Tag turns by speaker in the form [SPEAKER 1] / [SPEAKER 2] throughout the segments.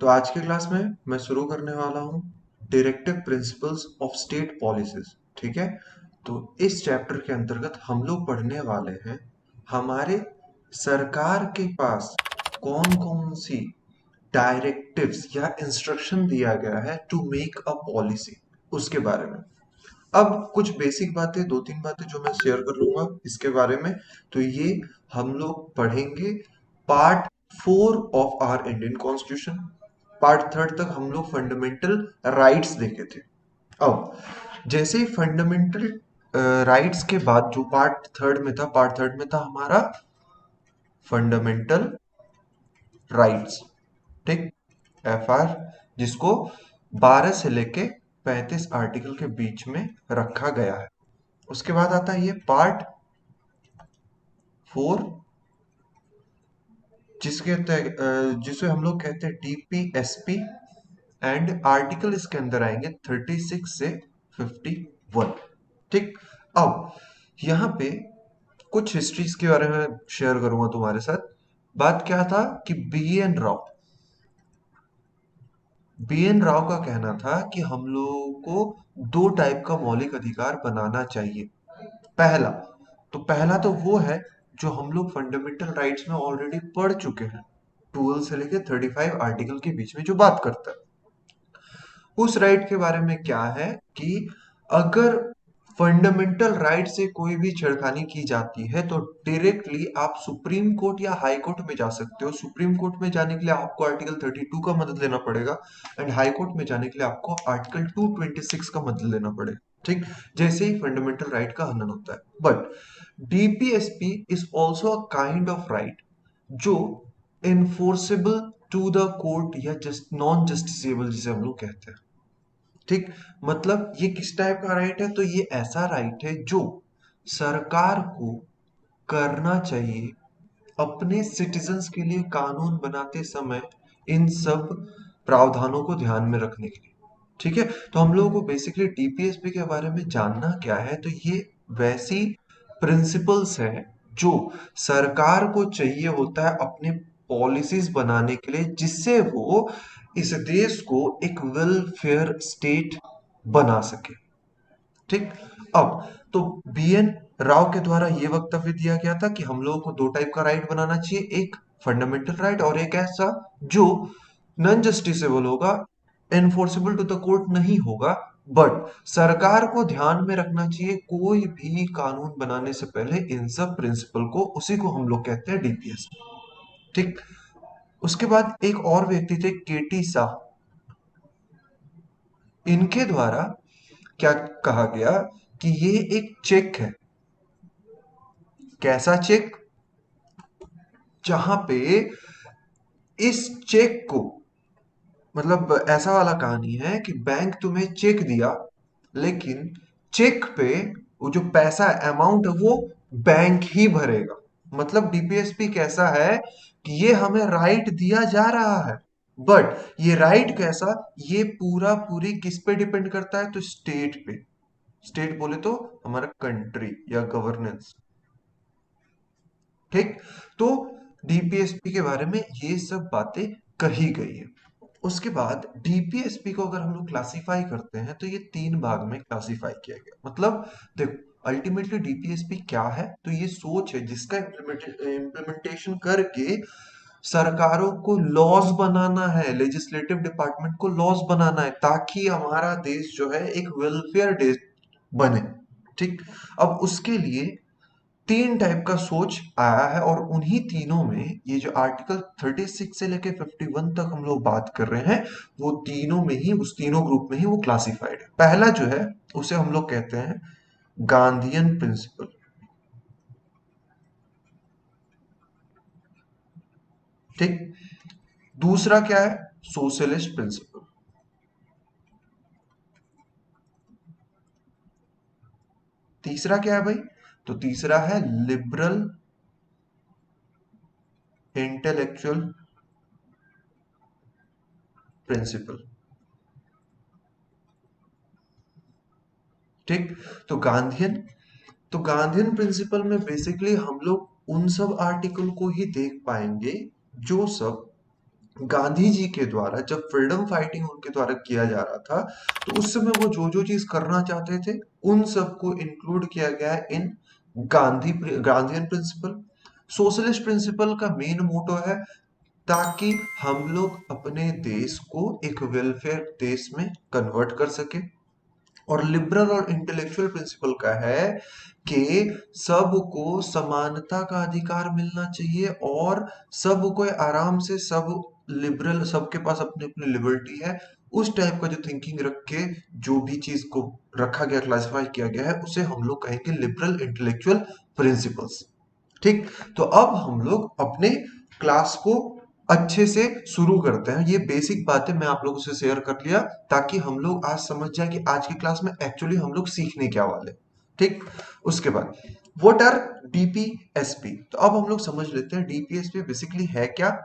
[SPEAKER 1] तो आज की क्लास में मैं शुरू करने वाला हूँ directive principles of state policies. ठीक है, तो इस चैप्टर के अंतर्गत हम लोग पढ़ने वाले हैं हमारे सरकार के पास कौन कौन सी डायरेक्टिव्स या इंस्ट्रक्शन दिया गया है टू मेक अ पॉलिसी, उसके बारे में। अब कुछ बेसिक बातें, दो तीन बातें जो मैं शेयर कर लूंगा इसके बारे में। तो ये हम लोग पढ़ेंगे part 4 of our Indian constitution. Part third तक हम लोग फंडामेंटल राइट्स देखे थे। अब जैसे ही फंडामेंटल राइट्स के बाद जो पार्ट थर्ड में था, पार्ट थर्ड में था हमारा फंडामेंटल राइट्स। ठीक, एफआर, जिसको 12 से लेके 35 आर्टिकल के बीच में रखा गया है। उसके बाद आता है ये पार्ट 4, जिसे हम लोग कहते हैं डीपीएसपी, एंड आर्टिकल इसके अंदर आएंगे 36 से 51। ठीक, अब यहाँ पे कुछ हिस्ट्रीज के बारे में शेयर करूंगा तुम्हारे साथ। बात क्या था कि बी एन राव का कहना था कि हम लोगों को दो टाइप का मौलिक अधिकार बनाना चाहिए। पहला पहला तो वो है जो हम लोग फंडामेंटल राइट्स में ऑलरेडी पढ़ चुके हैं, 12 से लेके 35 आर्टिकल के बीच में जो बात करता है। उस राइट के बारे में क्या है कि अगर फंडामेंटल राइट से कोई भी छेड़खानी की जाती है तो डायरेक्टली आप सुप्रीम कोर्ट या हाई कोर्ट में जा सकते हो। सुप्रीम कोर्ट में जाने के लिए आपको आर्टिकल 32 का मदद लेना पड़ेगा, एंड हाई कोर्ट में जाने के लिए आपको आर्टिकल 226 का मदद लेना पड़ेगा। ठीक, जैसे ही फंडामेंटल राइट का हनन होता है। But DPSP is also a kind of right जो इन्फोर्सेबल टू द कोर्ट या जस्ट नॉन जस्टिसेबल जिसे हम लोग कहते हैं। ठीक, मतलब ये किस टाइप का राइट है? तो ये ऐसा राइट है जो सरकार को करना चाहिए अपने सिटीजन्स के लिए कानून बनाते समय, इन सब प्रावधानों को ध्यान में रखने के लिए। ठीक है, तो हम लोगों को बेसिकली डीपीएसपी के बारे में जानना क्या है। तो ये वैसी प्रिंसिपल्स है जो सरकार को चाहिए होता है अपने पॉलिसीज बनाने के लिए, जिससे वो इस देश को एक वेलफेयर स्टेट बना सके। ठीक, अब तो बी एन राव के द्वारा ये वक्तव्य दिया गया था कि हम लोगों को दो टाइप का राइट बनाना चाहिए, एक फंडामेंटल राइट और एक ऐसा जो नॉन जस्टिसेबल होगा, एनफोर्सेबल टू द कोर्ट नहीं होगा। बट सरकार को ध्यान में रखना चाहिए कोई भी कानून बनाने से पहले इन सब प्रिंसिपल को, उसी को हम लोग कहते हैं डीपीएस। ठीक, उसके बाद एक और व्यक्ति थे केटी शाह। इनके द्वारा क्या कहा गया कि ये एक चेक है। कैसा चेक? जहां पे इस चेक को, मतलब ऐसा वाला कहानी है कि बैंक तुम्हें चेक दिया, लेकिन चेक पे वो जो पैसा अमाउंट है वो बैंक ही भरेगा। मतलब डीपीएसपी कैसा है कि ये हमें राइट दिया जा रहा है, बट ये राइट कैसा, ये पूरा पूरी किस पे डिपेंड करता है? तो स्टेट पे। स्टेट बोले तो हमारा कंट्री या गवर्नेंस। ठीक, तो डीपीएसपी के बारे में ये सब बातें कही गई है। उसके बाद डीपीएसपी को अगर हम लोग क्लासिफाई करते हैं तो ये तीन भाग में क्लासिफाई किया गया। मतलब देखो, अल्टीमेटली डीपीएसपी क्या है? तो ये सोच है जिसका इम्प्लीमेंटेशन करके सरकारों को लॉज बनाना है, लेजिस्लेटिव डिपार्टमेंट को लॉज बनाना है, ताकि हमारा देश जो है एक वेलफेयर देश बने। ठीक, अब उसके लिए तीन टाइप का सोच आया है, और उन्हीं तीनों में ये जो आर्टिकल 36 से लेके 51 तक हम लोग बात कर रहे हैं, वो तीनों में ही, उस तीनों ग्रुप में ही वो क्लासिफाइड है। पहला जो है उसे हम लोग कहते हैं गांधीयन प्रिंसिपल। ठीक, दूसरा क्या है? Socialist principle. तीसरा क्या है भाई? तो तीसरा है लिबरल इंटेलेक्चुअल प्रिंसिपल। ठीक, तो गांधीयन प्रिंसिपल में बेसिकली हम लोग उन सब आर्टिकल को ही देख पाएंगे जो सब गांधी जी के द्वारा जब फ्रीडम फाइटिंग उनके द्वारा किया जा रहा था, तो उस समय वो जो जो चीज करना चाहते थे उन सबको इंक्लूड किया गया है इन गांधीयन प्रिंसिपल। सोशलिस्ट प्रिंसिपल का मेन मोटो है ताकि हम लोग अपने देश को एक वेलफेयर देश में कन्वर्ट कर सके। और लिबरल और इंटेलेक्चुअल प्रिंसिपल का है कि सबको समानता का अधिकार मिलना चाहिए और सबको आराम से सब लिबरल, सबके पास अपनी अपनी लिबर्टी है। उस टाइप का जो थिंकिंग रख के जो भी चीज को रखा गया, क्लासिफाई किया गया है, उसे हम लोग कहेंगे लिबरल इंटेलेक्चुअल प्रिंसिपल्स। ठीक, तो अब हम लोग अपने क्लास को अच्छे से शुरू करते हैं। ये बेसिक बातें मैं आप लोगों से शेयर कर लिया ताकि हम लोग आज समझ जाए कि आज की क्लास में एक्चुअली हम लोग सीखने क्या वाले। ठीक, उसके बाद व्हाट आर डीपीएसपी। तो अब हम लोग समझ लेते हैं डीपीएसपी बेसिकली है क्या।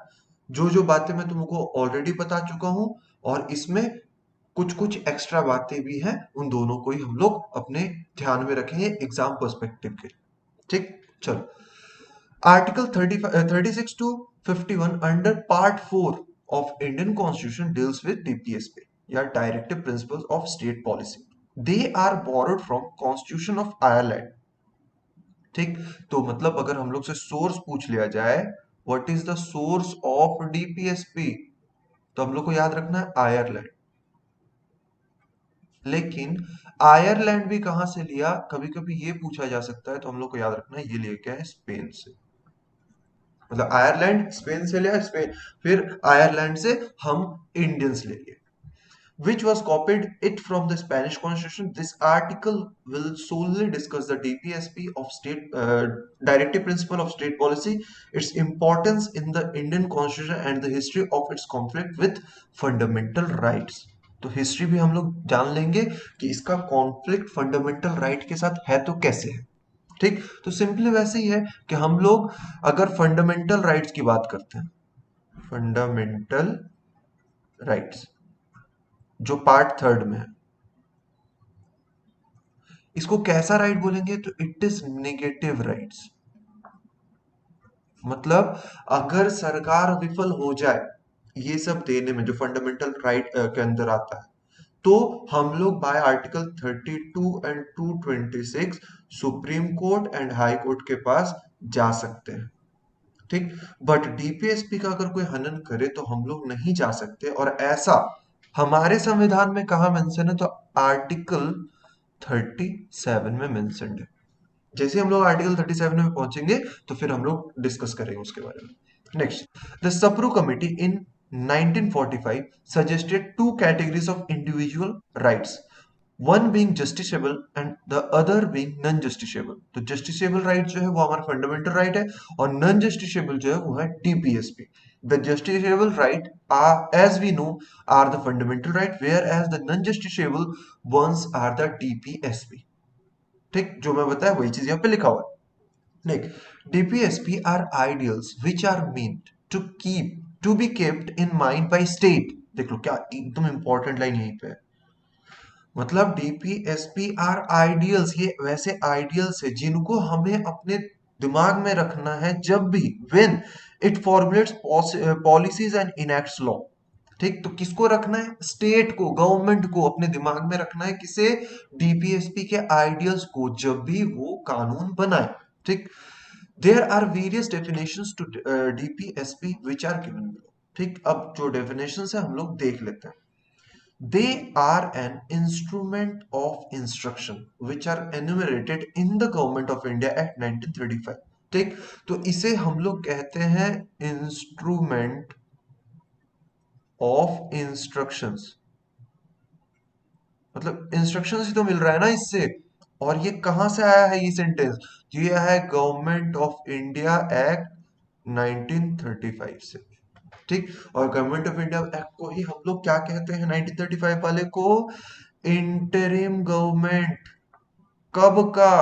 [SPEAKER 1] जो जो बातें मैं तुमको ऑलरेडी बता चुका हूं और इसमें कुछ कुछ एक्स्ट्रा बातें भी हैं, उन दोनों को ही हम लोग अपने ध्यान में रखेंगे एग्जाम पर्सपेक्टिव के। ठीक, चलो। Article 36 to 51 under Part 4 of Indian Constitution deals with DPSP या Directive Principles of State Policy. They are borrowed from Constitution of Ireland. ठीक, तो मतलब अगर हम लोग से सोर्स पूछ लिया जाए what is the source of DPSP, तो हम लोग को याद रखना है आयरलैंड। लेकिन आयरलैंड भी कहां से लिया, कभी कभी ये पूछा जा सकता है, तो हम लोग को याद रखना है ये लिया गया है स्पेन से। मतलब आयरलैंड स्पेन से लिया, स्पेन फिर आयरलैंड से हम इंडियंस ले लिए। Which was copied it from the Spanish Constitution. This article will solely discuss the DPSP of Directive Principle of State Policy, its importance in the Indian Constitution, and the history of its conflict with fundamental rights. तो history भी हम लोग जान लेंगे कि इसका conflict fundamental right के साथ है तो कैसे है। ठीक, तो सिंपली वैसे ही है कि हम लोग अगर फंडामेंटल राइट्स की बात करते हैं, फंडामेंटल राइट्स जो पार्ट थर्ड में है, इसको कैसा राइट बोलेंगे, तो इट इज नेगेटिव राइट्स। मतलब अगर सरकार विफल हो जाए ये सब देने में जो फंडामेंटल राइट के अंदर आता है, तो हम लोग bye article 32 and 226 supreme court and high court के पास जा सकते हैं। ठीक, बट डीपीएसपी का अगर कोई हनन करे तो हम लोग नहीं जा सकते, और ऐसा हमारे संविधान में कहा मेंशन है, तो आर्टिकल 37 में मेंशन्ड है। जैसे हम लोग आर्टिकल 37 में पहुंचेंगे तो फिर हम लोग डिस्कस करेंगे उसके बारे में। Next, the Sapru committee in 1945 suggested two categories of individual rights, one being justiciable and the other being non-justiciable। तो justiciable right जो है वो हमारा फंडामेंटल राइट है, और नॉन जस्टिसेबल जो है वो है DPSP. The justiciable right are, as we know, are the fundamental right, whereas the non-justiciable ones are the DPSP। ठीक, जो मैं बताया वही चीज यहाँ पे लिखा हुआ है। Next, DPSP are ideals which are meant to be kept in mind by state. देख लो क्या एकदम इंपॉर्टेंट लाइन यहीं पे है। मतलब डीपीएसपी आर आइडियल्स, ये वैसे आइडियल्स है जिनको हमें अपने दिमाग में रखना है जब भी when it formulates policies and enacts law. ठीक, तो किसको रखना है, स्टेट को, गवर्नमेंट को अपने दिमाग में रखना है, किसे, डीपीएसपी के आइडियल्स को, जब भी वो कानून बनाए। ठीक, there are various definitions to DPSP which are given below. ठीक, अब जो डेफिनेशंस है हम लोग देख लेते हैं। They are an instrument of instruction which are enumerated in the Government of India Act 1935। ठीक, तो इसे हम लोग कहते हैं इंस्ट्रूमेंट ऑफ इंस्ट्रक्शंस। मतलब इंस्ट्रक्शंस ही तो मिल रहा है ना इससे। और ये कहां से आया है ये सेंटेंस, ये है गवर्नमेंट ऑफ इंडिया एक्ट 1935 से। ठीक, और गवर्नमेंट ऑफ इंडिया एक्ट को ही हम लोग क्या कहते हैं, 1935 वाले को, इंटरिम गवर्नमेंट। कब का,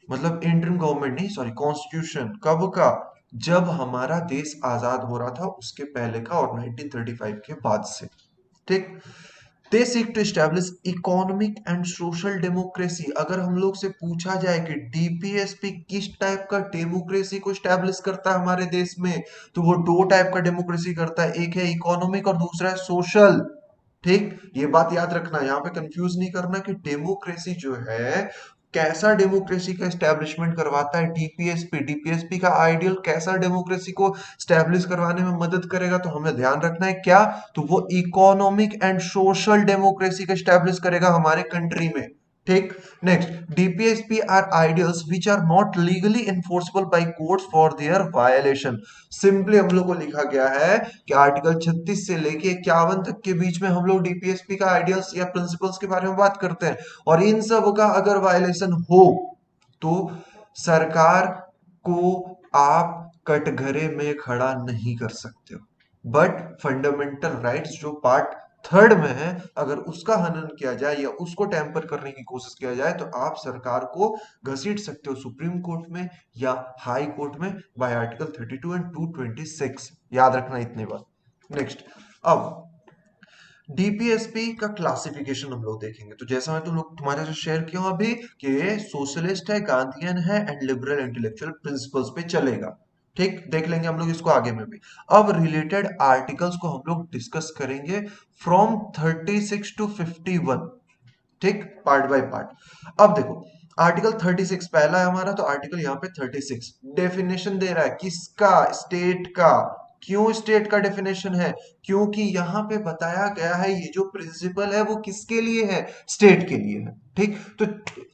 [SPEAKER 1] मतलब इंटरिम गवर्नमेंट नहीं, सॉरी, कॉन्स्टिट्यूशन कब का, जब हमारा देश आजाद हो रहा था उसके पहले का, और 1935 के बाद से। ठीक, they seek to establish economic and social democracy. अगर हम लोग से पूछा जाए कि डीपीएसपी किस टाइप का डेमोक्रेसी को एस्टेब्लिश करता है हमारे देश में, तो वो दो टाइप का डेमोक्रेसी करता है, एक है इकोनॉमिक और दूसरा है सोशल। ठीक, ये बात याद रखना, यहाँ पे कंफ्यूज नहीं करना कि डेमोक्रेसी जो है कैसा डेमोक्रेसी का एस्टेब्लिशमेंट करवाता है डीपीएसपी। डीपीएसपी का आइडियल कैसा डेमोक्रेसी को स्टैब्लिश करवाने में मदद करेगा, तो हमें ध्यान रखना है क्या, तो वो इकोनॉमिक एंड सोशल डेमोक्रेसी का स्टैब्लिश करेगा हमारे कंट्री में। ठीक, next, DPSP are ideals which are not legally enforceable by courts for their violation. Simply हम लोग को लिखा गया है कि आर्टिकल 36 से लेके 51 तक के बीच में हम लोग डीपीएसपी का आइडियल्स या प्रिंसिपल्स के बारे में बात करते हैं, और इन सब का अगर वायलेशन हो तो सरकार को आप कटघरे में खड़ा नहीं कर सकते हो। बट फंडामेंटल राइट्स जो पार्ट थर्ड में है, अगर उसका हनन किया जाए या उसको टेम्पर करने की कोशिश किया जाए, तो आप सरकार को घसीट सकते हो सुप्रीम कोर्ट में या हाई कोर्ट में बाय आर्टिकल 32 एंड 226। याद रखना इतने बात। नेक्स्ट, अब डीपीएसपी का क्लासिफिकेशन हम लोग देखेंगे। तो जैसा मैं तुम्हारे साथ शेयर किया हूं अभी कि सोशलिस्ट है, गांधीयन है एंड लिबरल इंटेलेक्चुअल प्रिंसिपल्स पे चलेगा। ठीक, देख लेंगे हम लोग इसको आगे में भी। अब रिलेटेड आर्टिकल्स को हम लोग डिस्कस करेंगे फ्रॉम 36 टू 51। ठीक, पार्ट बाय पार्ट। अब देखो, आर्टिकल 36 पहला है हमारा, तो आर्टिकल यहाँ पे 36 डेफिनेशन दे रहा है किसका, स्टेट का। क्यों स्टेट का डेफिनेशन है, क्योंकि यहाँ पे बताया गया है ये जो प्रिंसिपल है वो किसके लिए है, स्टेट के लिए है। ठीक, तो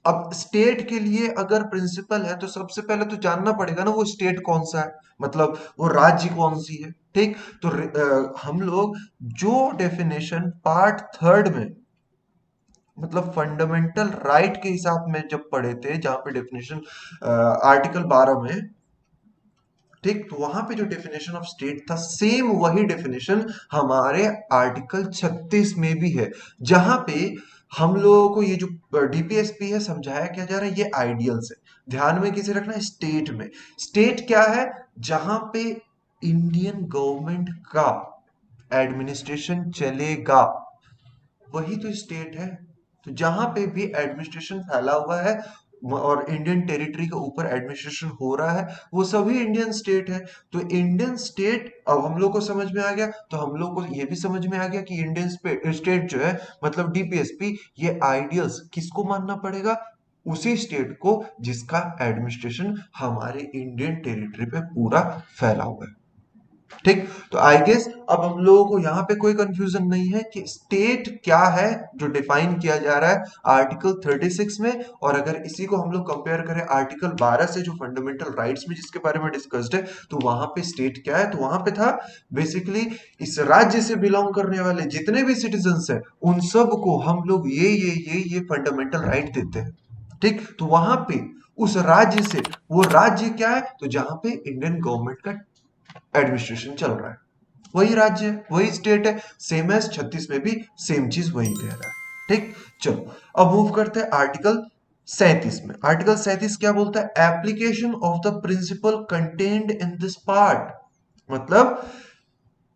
[SPEAKER 1] अब स्टेट के लिए अगर प्रिंसिपल है तो सबसे पहले तो जानना पड़ेगा ना वो स्टेट कौन सा है, मतलब वो राज्य कौन सी है। ठीक, तो हम लोग जो डेफिनेशन पार्ट थर्ड में, मतलब फंडामेंटल राइट के हिसाब में जब पढ़े थे, जहां पे डेफिनेशन आर्टिकल 12 में, ठीक, तो वहां पे जो डेफिनेशन ऑफ स्टेट था सेम वही डेफिनेशन हमारे आर्टिकल 36 में भी है, जहां पे हम लोगों को ये जो डीपीएसपी है समझाया क्या जा रहा है, ये आइडियल्स है। ध्यान में किसे रखना है, स्टेट में। स्टेट क्या है, जहां पे इंडियन गवर्नमेंट का एडमिनिस्ट्रेशन चलेगा, वही तो स्टेट है। तो जहां पे भी एडमिनिस्ट्रेशन फैला हुआ है और इंडियन टेरिटरी के ऊपर एडमिनिस्ट्रेशन हो रहा है, वो सभी इंडियन स्टेट है। तो इंडियन स्टेट अब हम लोग को समझ में आ गया, तो हम लोग को ये भी समझ में आ गया कि इंडियन स्टेट जो है, मतलब डीपीएसपी, ये आइडियल्स किसको मानना पड़ेगा, उसी स्टेट को जिसका एडमिनिस्ट्रेशन हमारे इंडियन टेरिटरी पे पूरा फैला हुआ है। ठीक, तो आई गेस अब हम लोगों को यहाँ पे कोई कंफ्यूजन नहीं है कि स्टेट क्या है जो डिफाइन किया जा रहा है आर्टिकल 36 में। और अगर इसी को हम लोग कंपेयर करें आर्टिकल 12 से जो फंडामेंटल राइट्स में जिसके बारे में डिस्कस्ड है, तो वहां पे स्टेट क्या है, तो वहां पे था बेसिकली इस राज्य से बिलोंग करने वाले जितने भी सिटीजन हैं उन सब को हम लोग ये फंडामेंटल राइट देते हैं। ठीक, तो वहां पे उस राज्य से, वो राज्य क्या है, तो जहां पे इंडियन गवर्नमेंट का एडमिनिस्ट्रेशन चल रहा है, वही राज्य है, वही स्टेट है। सेम एज 36 में भी सेम चीज वही कह रहा है। ठीक, चलो अब मूव करते हैं आर्टिकल 37 में। आर्टिकल 37 क्या बोलता है, application of the principle contained in this part. मतलब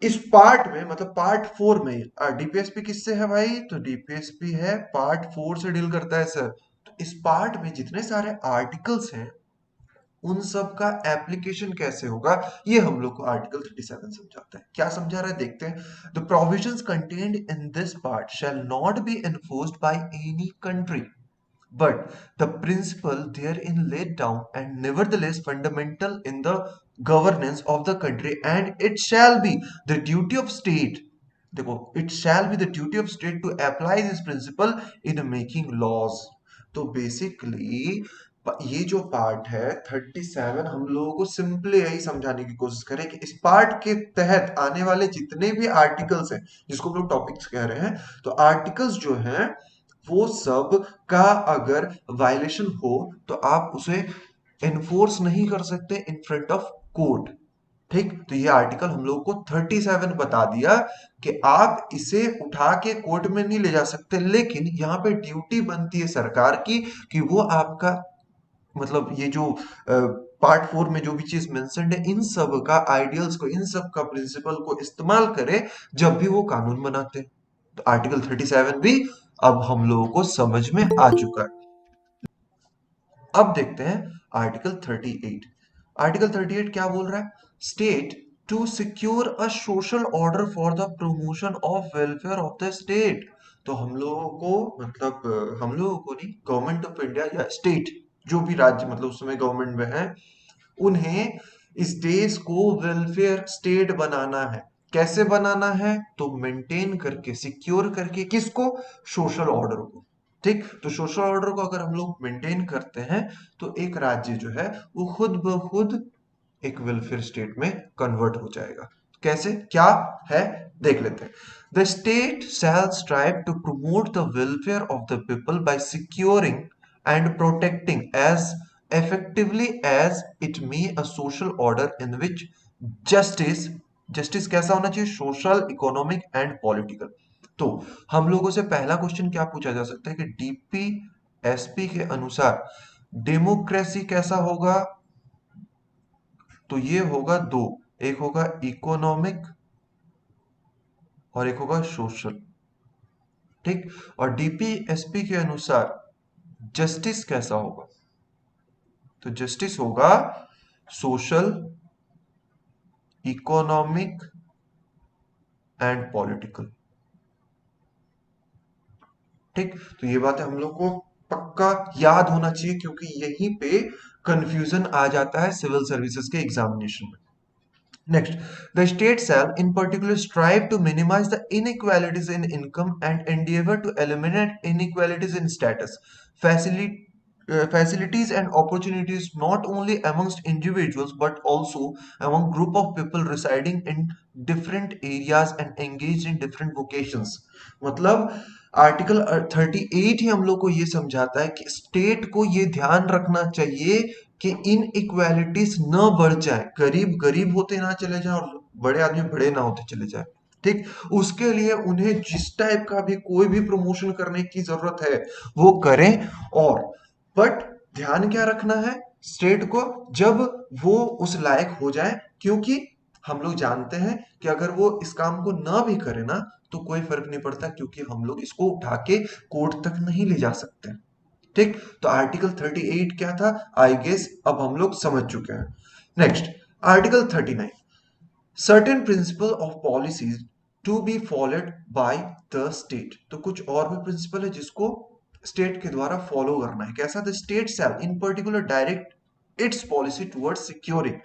[SPEAKER 1] इस पार्ट में, मतलब पार्ट 4 में, डीपीएसपी किससे है भाई, तो डीपीएसपी है पार्ट 4 से डील करता है सर। तो इस पार्ट में जितने सारे आर्टिकल्स हैं उन सब का एप्लीकेशन कैसे होगा, ये हम लोग को आर्टिकल 37 समझाता है। क्या समझा रहा है देखते हैं। The provisions contained in this part shall not be enforced by any country, but the principle therein laid down and nevertheless fundamental in the governance of the country, and it shall be the duty of state, देखो, it shall be the duty of state to apply this principle in making laws। तो basically ये जो part है 37, हम लोगों को simply यही समझाने की कोशिश करें कि इस पार्ट के तहत आने वाले जितने भी आर्टिकल्स हैं, जिसको हम लोग टॉपिक्स कह रहे हैं, तो आर्टिकल्स जो हैं वो सब का अगर वायलेशन हो तो आप उसे एनफोर्स नहीं कर सकते इन फ्रंट ऑफ कोर्ट। ठीक, तो ये आर्टिकल हम लोग को 37 बता दिया कि आप इसे उठा के कोर्ट में नहीं ले जा सकते, लेकिन यहाँ पे ड्यूटी बनती है सरकार की कि वो आपका, मतलब ये जो पार्ट 4 में जो भी चीज मेंशन्ड है, इन सब का आइडियल्स को, इन सब का प्रिंसिपल को इस्तेमाल करे जब भी वो कानून बनाते हैं। तो आर्टिकल 37 भी अब हम लोगों को समझ में आ चुका है। अब देखते हैं आर्टिकल 38। आर्टिकल 38 क्या बोल रहा है? State to secure a social order for the promotion of welfare of the state. तो हम लोगों को मतलब हम लोगों को नहीं, गवर्नमेंट ऑफ इंडिया या स्टेट, जो भी राज्य मतलब उस समय गवर्नमेंट में है, उन्हें इस देश को वेलफेयर स्टेट बनाना है। कैसे बनाना है? तो मेंटेन करके, सिक्योर करके, किसको? सोशल ऑर्डर को। ठीक, तो सोशल ऑर्डर को अगर हम लोग मेंटेन करते हैं तो एक राज्य जो है वो खुद ब खुद एक वेलफेयर स्टेट में कन्वर्ट हो जाएगा। कैसे, क्या है, देख लेते हैं। The state shall strive to promote the welfare of the people by securing and protecting as effectively as it may a social order in which justice, justice कैसा होना चाहिए? Social, economic and political. तो हम लोगों से पहला question क्या पूछा जा सकता है कि डीपीएसपी के अनुसार डेमोक्रेसी कैसा होगा? तो ये होगा दो, एक होगा इकोनॉमिक और एक होगा सोशल। ठीक, और डीपीएसपी के अनुसार जस्टिस कैसा होगा? तो जस्टिस होगा सोशल, इकोनॉमिक एंड पॉलिटिकल। ठीक, तो ये बात हम लोग को पक्का याद होना चाहिए क्योंकि यहीं पे कंफ्यूजन आ जाता है सिविल सर्विसेज के एग्जामिनेशन में। Next, the state shall in particular strive to minimize the inequalities in income and endeavor to eliminate inequalities in status, facilities and opportunities not only amongst individuals but also among group of people residing in different areas and engaged in different vocations। मतलब article 38 ही हम लोग को ये समझाता है कि state को ये ध्यान रखना चाहिए कि इन इक्वालिटीज न बढ़ जाए, गरीब गरीब होते ना चले जाए और बड़े आदमी बड़े ना होते चले जाए। ठीक, उसके लिए उन्हें जिस टाइप का भी कोई भी प्रमोशन करने की जरूरत है वो करें। और बट ध्यान क्या रखना है स्टेट को? जब वो उस लायक हो जाए, क्योंकि हम लोग जानते हैं कि अगर वो इस काम को ना भी करे ना तो कोई फर्क नहीं पड़ता क्योंकि हम लोग इसको उठा के कोर्ट तक नहीं ले जा सकते। ठीक, तो आर्टिकल 38 क्या था? आई गेस अब हम लोग समझ चुके हैं। Next, article 39, certain principle of policies to be followed by the state. तो कुछ और भी प्रिंसिपल है जिसको स्टेट के द्वारा फॉलो करना है। कैसा? The state shall in particular direct its policy towards securing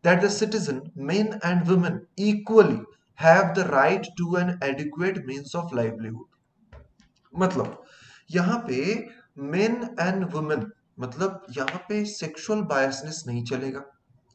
[SPEAKER 1] that the citizen men and women equally have the right to an adequate means of livelihood. मतलब यहाँ पे मेन एंड वुमेन, मतलब यहाँ पे सेक्सुअल बायसनेस नहीं चलेगा।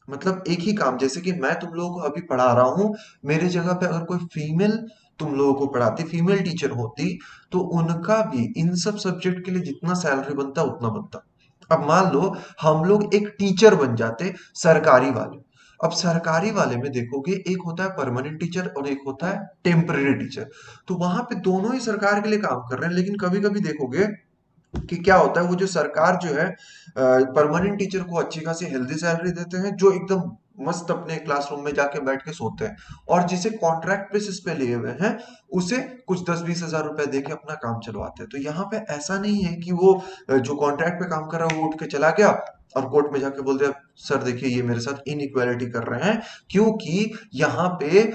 [SPEAKER 1] मतलब एक ही काम, जैसे कि मैं तुम लोगों को अभी पढ़ा रहा हूँ, मेरे जगह पे अगर कोई फीमेल तुम लोगों को पढ़ाती, फीमेल टीचर होती, तो उनका भी इन सब सब्जेक्ट के लिए जितना सैलरी बनता उतना बनता। अब मान लो हम लोग एक टीचर बन जाते सरकारी वाले। अब सरकारी वाले में देखोगे एक होता है परमानेंट टीचर और एक होता है टेम्पररी टीचर। तो वहां पे दोनों ही सरकार के लिए काम कर रहे हैं, लेकिन कभी कभी देखोगे कि क्या होता है, वो जो सरकार जो है परमानेंट टीचर को अच्छी खासी हेल्दी सैलरी देते हैं जो एकदम मस्त अपने क्लासरूम में जाके बैठ के सोते हैं, और जिसे कॉन्ट्रैक्ट बेसिस पे लिए हुए हैं उसे कुछ 10-20 हजार रुपए देके अपना काम चलवाते हैं। तो यहाँ पे ऐसा नहीं है कि वो जो कॉन्ट्रैक्ट पे काम कर रहा है वो उठ के चला गया और कोर्ट में जाके बोल दिया सर देखिए ये मेरे साथ इनइक्वालिटी कर रहे हैं, क्योंकि यहाँ पे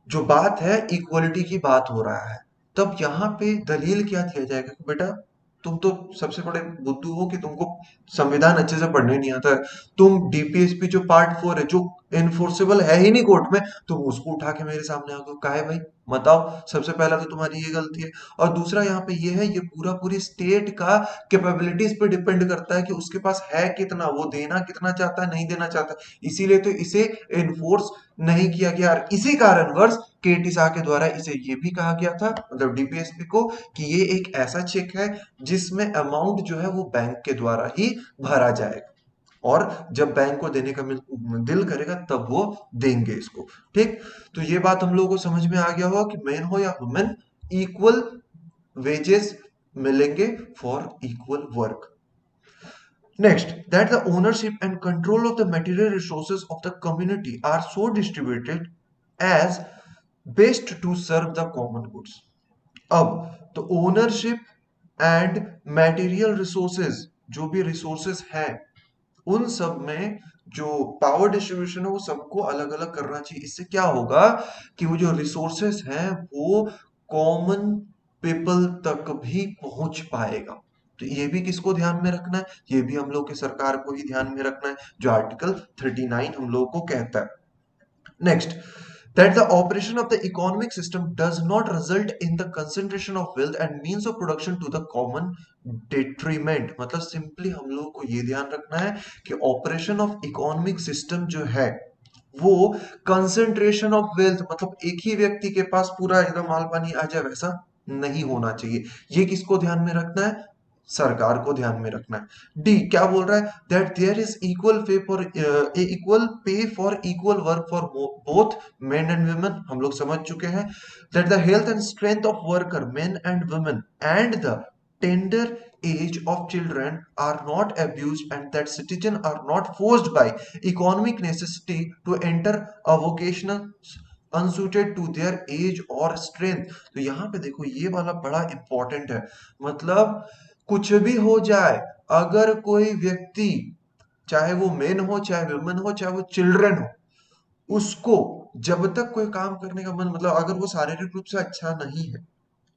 [SPEAKER 1] जो बात है इक्वलिटी की बात हो रहा है। तब यहाँ पे दलील क्या दिया जाएगा कि बेटा तुम तो सबसे बड़े बुद्धू हो कि तुमको संविधान अच्छे से पढ़ने नहीं आता है। तुम डीपीएसपी जो पार्ट 4 है जो इन्फोर्सेबल है ही नहीं कोर्ट में, तुम उसको उठा के मेरे सामने आके काहे भाई बताओ। सबसे पहला तो तुम्हारी ये गलती है, और दूसरा यहाँ पे ये है, ये पूरा पूरी स्टेट का कैपेबिलिटीज पे डिपेंड करता है कि उसके पास है कितना, वो देना कितना चाहता है, नहीं देना चाहता। इसीलिए तो इसे इन्फोर्स नहीं किया गया, और इसी कारणवश केटी शाह के द्वारा इसे ये भी कहा गया था, मतलब डीपीएसपी को, कि ये एक ऐसा चेक है जिसमें अमाउंट जो है वो बैंक के द्वारा ही भरा जाएगा, और जब बैंक को देने का दिल करेगा तब वो देंगे इसको। ठीक, तो ये बात हम लोगों को समझ में आ गया होगा कि मैन हो या वुमेन इक्वल वेजेस मिलेंगे for equal work. Next, that the ownership and control of the material resources of the community are so distributed as best to serve the common goods। अब तो ओनरशिप एंड मटेरियल रिसोर्सेज, जो भी resources हैं उन सब में जो power distribution है वो सबको अलग अलग करना चाहिए। इससे क्या होगा कि वो जो रिसोर्सेस हैं वो कॉमन पीपल तक भी पहुंच पाएगा। तो ये भी किसको ध्यान में रखना है, ये भी हम लोग के सरकार को ही ध्यान में रखना है, जो आर्टिकल 39 हम लोगों को कहता है। Next, that the operation of the economic system does not result in the concentration of wealth and means of production to the common detriment। मतलब सिंपली हम लोगों को ये ध्यान रखना है कि ऑपरेशन ऑफ इकोनॉमिक सिस्टम जो है वो कंसंट्रेशन ऑफ वेल्थ, मतलब एक ही व्यक्ति के पास पूरा एकदम माल पानी आ जाए वैसा नहीं होना चाहिए। ये किसको ध्यान में रखना है, सरकार को ध्यान में रखना है। डी क्या बोल रहा है, that there is equal pay for equal work for both men and women, हम लोग समझ चुके हैं। That the health and strength of worker men and women and the tender age of children are not abused and that citizens are not forced by economic necessity to enter a vocational unsuited to their age or strength। तो यहाँ पे देखो ये वाला बड़ा important है। मतलब कुछ भी हो जाए, अगर कोई व्यक्ति चाहे वो मेन हो चाहे वुमेन हो चाहे वो चिल्ड्रन हो, उसको जब तक कोई काम करने का मन, मतलब अगर वो शारीरिक रूप से अच्छा नहीं है,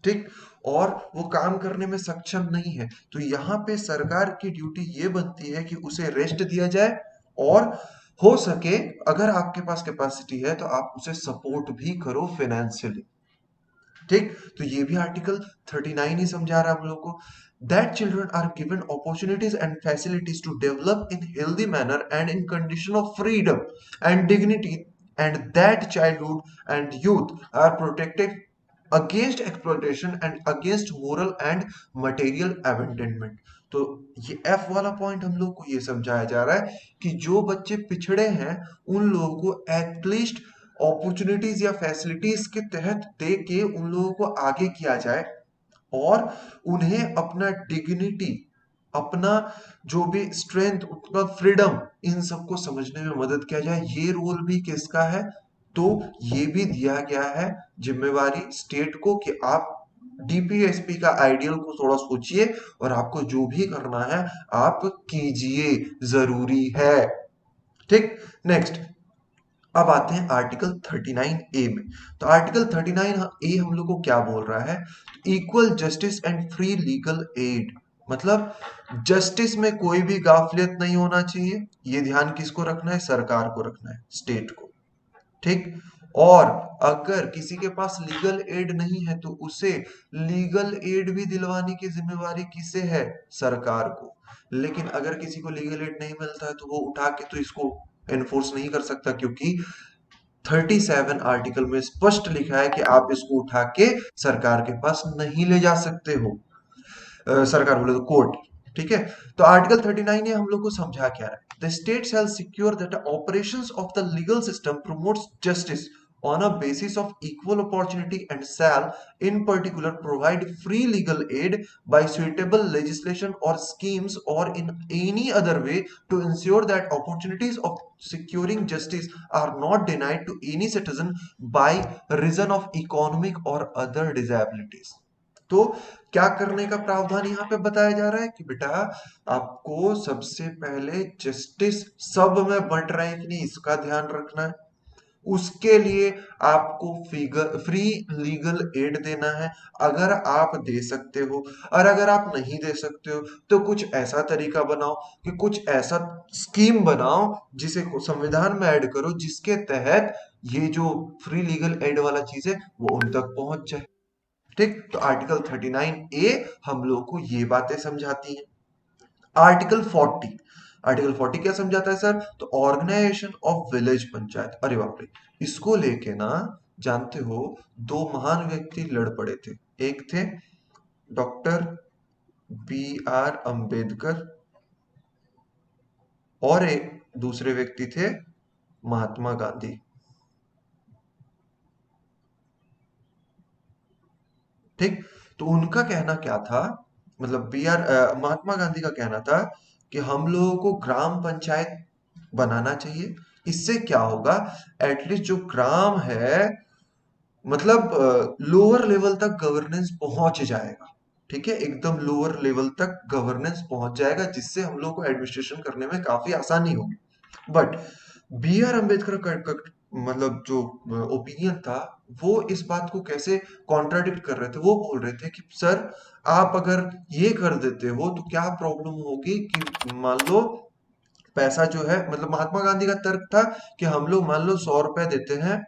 [SPEAKER 1] ठीक, और वो काम करने में सक्षम नहीं है, तो यहाँ पे सरकार की ड्यूटी ये बनती है कि उसे रेस्ट दिया जाए, और हो सके अगर आपके पास कैपेसिटी है तो आप उसे सपोर्ट भी करो फाइनेंशियली। ठीक, तो ये भी आर्टिकल 39 ही समझा रहा है हम लोग को। That children are given opportunities and facilities to develop in healthy manner and in condition of freedom and dignity and that childhood and youth are protected against exploitation and against moral and material abandonment. तो ये F वाला point हम लोग को ये समझाया जा रहा है कि जो बच्चे पिछड़े हैं उन लोगों को एटलीस्ट अपॉर्चुनिटीज या फैसिलिटीज के तहत दे के उन लोगों को आगे किया जाए, और उन्हें अपना डिग्निटी, अपना जो भी स्ट्रेंथ, अपना फ्रीडम, इन सबको समझने में मदद किया जाए। ये रोल भी किसका है, तो ये भी दिया गया है जिम्मेवारी स्टेट को कि आप डीपीएसपी का आइडियल को थोड़ा सोचिए और आपको जो भी करना है आप कीजिए, जरूरी है। ठीक, नेक्स्ट अब आते हैं आर्टिकल 39 ए में। तो आर्टिकल 39 ए हम लोग को क्या बोल रहा है, equal justice and free legal aid. मतलब जस्टिस में कोई भी गाफिलियत नहीं होना चाहिए, ये ध्यान किसको रखना है, सरकार को रखना है, स्टेट को। ठीक, और अगर किसी के पास लीगल एड नहीं है तो उसे लीगल एड भी दिलवाने की जिम्मेवारी किसे है, सरकार को। लेकिन अगर किसी को लीगल एड नहीं मिलता है तो वो उठा के तो इसको एनफोर्स नहीं कर सकता, क्योंकि 37 आर्टिकल में स्पष्ट लिखा है कि आप इसको उठा के सरकार के पास नहीं ले जा सकते हो। सरकार बोले तो कोर्ट। ठीक है, तो आर्टिकल 39 ये हम लोग को समझा क्या है, the state shell secure that operations of the legal system promotes justice on a basis of equal opportunity and shall in particular provide free legal aid by suitable legislation or schemes or in any other way to ensure that opportunities of securing justice are not denied to any citizen by reason of economic or other disabilities। तो क्या करने का प्रावधान यहाँ पे बताया जा रहा है कि बेटा आपको सबसे पहले जस्टिस सब में बंट रहा है कि नहीं, इसका ध्यान रखना है। उसके लिए आपको फ्री लीगल एड देना है, अगर आप दे सकते हो। और अगर आप नहीं दे सकते हो तो कुछ ऐसा तरीका बनाओ कि कुछ ऐसा स्कीम बनाओ जिसे संविधान में ऐड करो, जिसके तहत ये जो फ्री लीगल एड वाला चीज है वो उन तक पहुंच जाए। ठीक, तो आर्टिकल 39 ए हम लोग को ये बातें समझाती है। आर्टिकल 40, आर्टिकल 40 क्या समझाता है सर, तो ऑर्गेनाइजेशन ऑफ विलेज पंचायत। अरे बाप रे, इसको लेके ना जानते हो दो महान व्यक्ति लड़ पड़े थे। एक थे डॉक्टर बी आर अंबेडकर और एक दूसरे व्यक्ति थे महात्मा गांधी। ठीक, तो उनका कहना क्या था, मतलब महात्मा गांधी का कहना था कि हम लोगों को ग्राम पंचायत बनाना चाहिए। इससे क्या होगा, एटलीस्ट जो ग्राम है मतलब लोअर लेवल तक गवर्नेंस पहुंच जाएगा। ठीक है, एकदम लोअर लेवल तक गवर्नेंस पहुंच जाएगा, जिससे हम लोग को एडमिनिस्ट्रेशन करने में काफी आसानी होगी। बट बी आर अम्बेडकर का मतलब जो ओपिनियन था, वो इस बात को कैसे कॉन्ट्राडिक्ट कर रहे थे। वो बोल रहे थे कि सर, आप अगर ये कर देते हो तो क्या प्रॉब्लम होगी कि मान लो पैसा जो है, मतलब महात्मा गांधी का तर्क था कि हम लोग मान लो 100 रुपए देते हैं,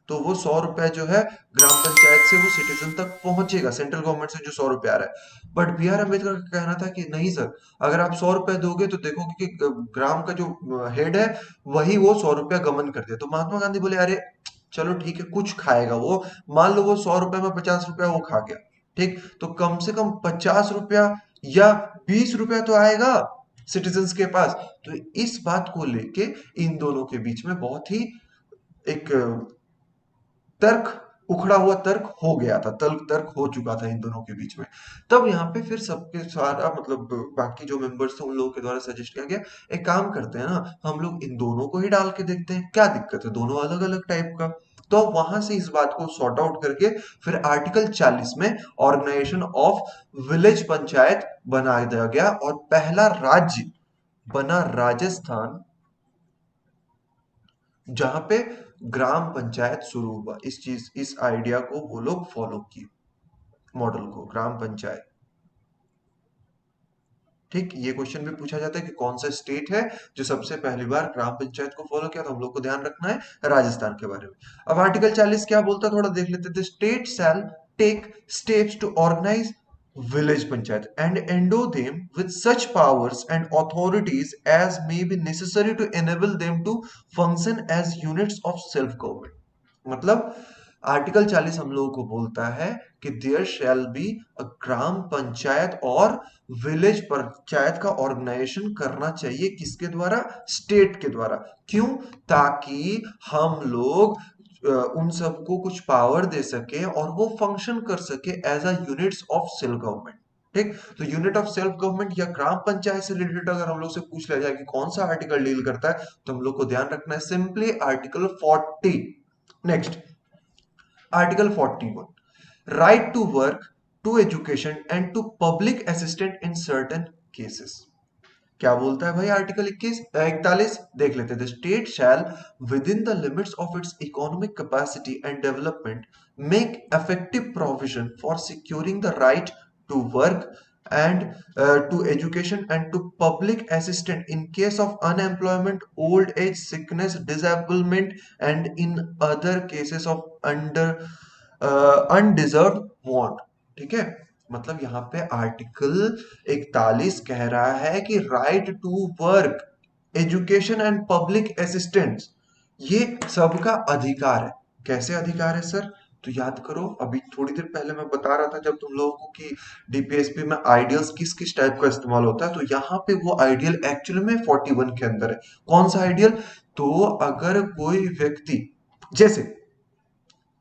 [SPEAKER 1] तो वो 100 रुपए जो है ग्राम पंचायत से वो सिटीजन तक पहुंचेगा, सेंट्रल गवर्नमेंट से जो 100 रुपए आ रहा है। बट बी आर अम्बेडकर का कहना था कि नहीं सर, अगर आप 100 रुपए दोगे तो देखोगे कि ग्राम का जो हेड है वही वो 100 रुपया गमन कर दिया। तो महात्मा गांधी बोले अरे चलो ठीक है, कुछ खाएगा वो, मान लो वो 100 रुपए में 50 रुपया वो खा गया, ठीक, तो कम से कम 50 रुपया या 20 रुपया तो आएगा सिटीजन्स के पास। तो इस बात को लेके इन दोनों के बीच में बहुत ही एक तर्क, उखड़ा हुआ तर्क हो गया था, तर्क तर्क हो चुका था इन दोनों के बीच में। तब यहाँ पे फिर सबके सारा मतलब बाकी जो मेंबर्स थे उन लोगों के द्वारा सजेस्ट किया गया, एक काम करते हैं ना, हम लोग इन दोनों को ही डाल के देखते हैं, क्या दिक्कत है, दोनों अलग अलग टाइप का। तो वहां से इस बात को सॉर्ट आउट करके फिर आर्टिकल 40 में ऑर्गेनाइजेशन ऑफ विलेज पंचायत बना दिया गया, और पहला राज्य बना राजस्थान, जहां पे ग्राम पंचायत शुरू हुआ। इस चीज, इस आइडिया को वो लोग फॉलो किए, मॉडल को, ग्राम पंचायत। ठीक, ये क्वेश्चन भी पूछा जाता है कि कौन सा स्टेट है जो सबसे पहली बार ग्राम पंचायत को फॉलो किया, तो हम लोग को ध्यान रखना है राजस्थान के बारे में। अब आर्टिकल 40 क्या बोलता है थोड़ा देख लेते थे। State shall take steps to organise village panchayat and endow them with such powers and authorities as may be necessary to enable them to function as units of self government। मतलब article 40 हम लोगों को बोलता है कि there shall be a ग्राम पंचायत और village panchayat का organisation करना चाहिए, किसके द्वारा, स्टेट के द्वारा। क्यों, ताकि हम लोग उन सबको कुछ पावर दे सके और वो फंक्शन कर सके as a units of self government. ठीक, तो यूनिट ऑफ सेल्फ गवर्नमेंट या ग्राम पंचायत से रिलेटेड अगर हम लोग से पूछ लिया जाए कि कौन सा आर्टिकल डील करता है, तो हम लोग को ध्यान रखना है simply article 40। Next, article 41, right to work, to education and to public assistant in certain cases. क्या बोलता है भाई आर्टिकल 41 देख लेते थे। State shall within the limits of its economic capacity and development make effective provision for securing the right to work and to education and to public assistance in case of unemployment, old age, sickness, disablement and in other cases of undeserved want. ठीक है, मतलब यहाँ पे article 41 कह रहा है कि right to work, education and public assistance, ये सबका अधिकार है। कैसे अधिकार है सर, तो याद करो अभी थोड़ी देर पहले मैं बता रहा था जब तुम लोगों को कि डीपीएसपी में आइडियल्स किस किस टाइप का इस्तेमाल होता है, तो यहाँ पे वो आइडियल एक्चुअल में 41 के अंदर है। कौन सा आइडियल, तो अगर कोई व्यक्ति, जैसे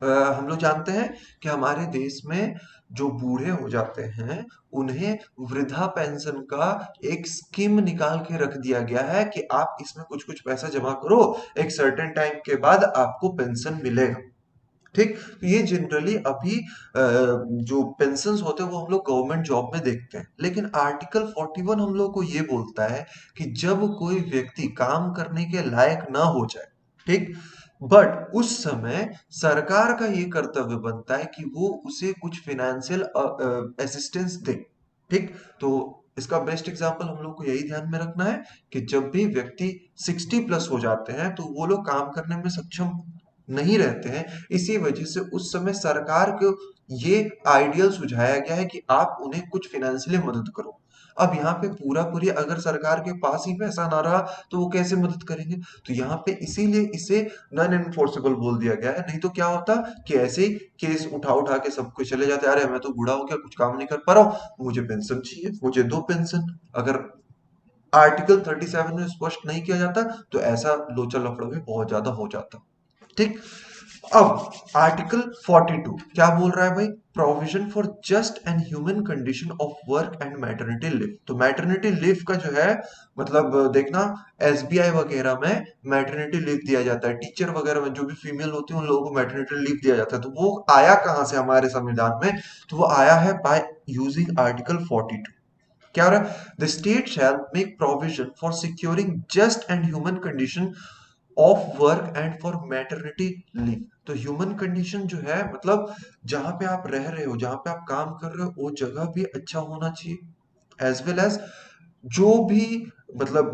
[SPEAKER 1] हम लोग जानते हैं कि हमारे देश में जो बूढ़े हो जाते हैं उन्हें वृद्धा पेंशन का एक स्कीम निकाल के रख दिया गया है कि आप इसमें कुछ कुछ पैसा जमा करो, एक सर्टेन टाइम के बाद आपको पेंशन मिलेगा। ठीक, तो ये जनरली अभी जो पेंशन होते हैं वो हम लोग गवर्नमेंट जॉब में देखते हैं। लेकिन आर्टिकल 41 हम लोग को ये बोलता है कि जब कोई व्यक्ति काम करने के लायक ना हो जाए, ठीक, बट उस समय सरकार का ये कर्तव्य बनता है कि वो उसे कुछ फिनेंशियल असिस्टेंस दे। ठीक, तो इसका बेस्ट एग्जांपल हम लोग को यही ध्यान में रखना है कि जब भी व्यक्ति 60+ हो जाते हैं तो वो लोग काम करने में सक्षम नहीं रहते हैं, इसी वजह से उस समय सरकार को ये आइडियल सुझाया गया है कि आप उन्हें कुछ फिनेंशियली मदद करो। अब यहाँ पे पूरा पूरी अगर सरकार के पास ही पैसा ना रहा तो वो कैसे मदद करेंगे, तो यहाँ पे इसीलिए इसे नॉन एनफोर्सेबल बोल दिया गया है। नहीं तो क्या होता कि ऐसे ही केस उठा उठा के सब कुछ चले जाते, अरे मैं तो बूढ़ा हो गया, कुछ काम नहीं कर पा रहा हूँ, मुझे पेंशन चाहिए, मुझे दो पेंशन। अगर आर्टिकल 37 में स्पष्ट नहीं किया जाता तो ऐसा लोचा लफड़ा भी बहुत ज्यादा हो जाता। ठीक, अब आर्टिकल 42 क्या बोल रहा है भाई? Provision for just and human condition of work and maternity leave. तो मैटरनिटी लीव का जो है मतलब देखना, एसबीआई वगैरह में मैटरनिटी लीव दिया जाता है, टीचर वगैरह में जो भी फीमेल होती है उन लोगों को मैटरनिटी लीव दिया जाता है। तो वो आया कहां से हमारे संविधान में? तो वो आया है बाय यूजिंग आर्टिकल 42। क्या हो रहा है? The state shell make provision for securing just and human condition of work and for maternity leave. तो ह्यूमन कंडीशन जो है मतलब जहां पे आप रह रहे हो, जहां पे आप काम कर रहे हो, वो जगह भी अच्छा होना चाहिए, एज वेल एज जो भी मतलब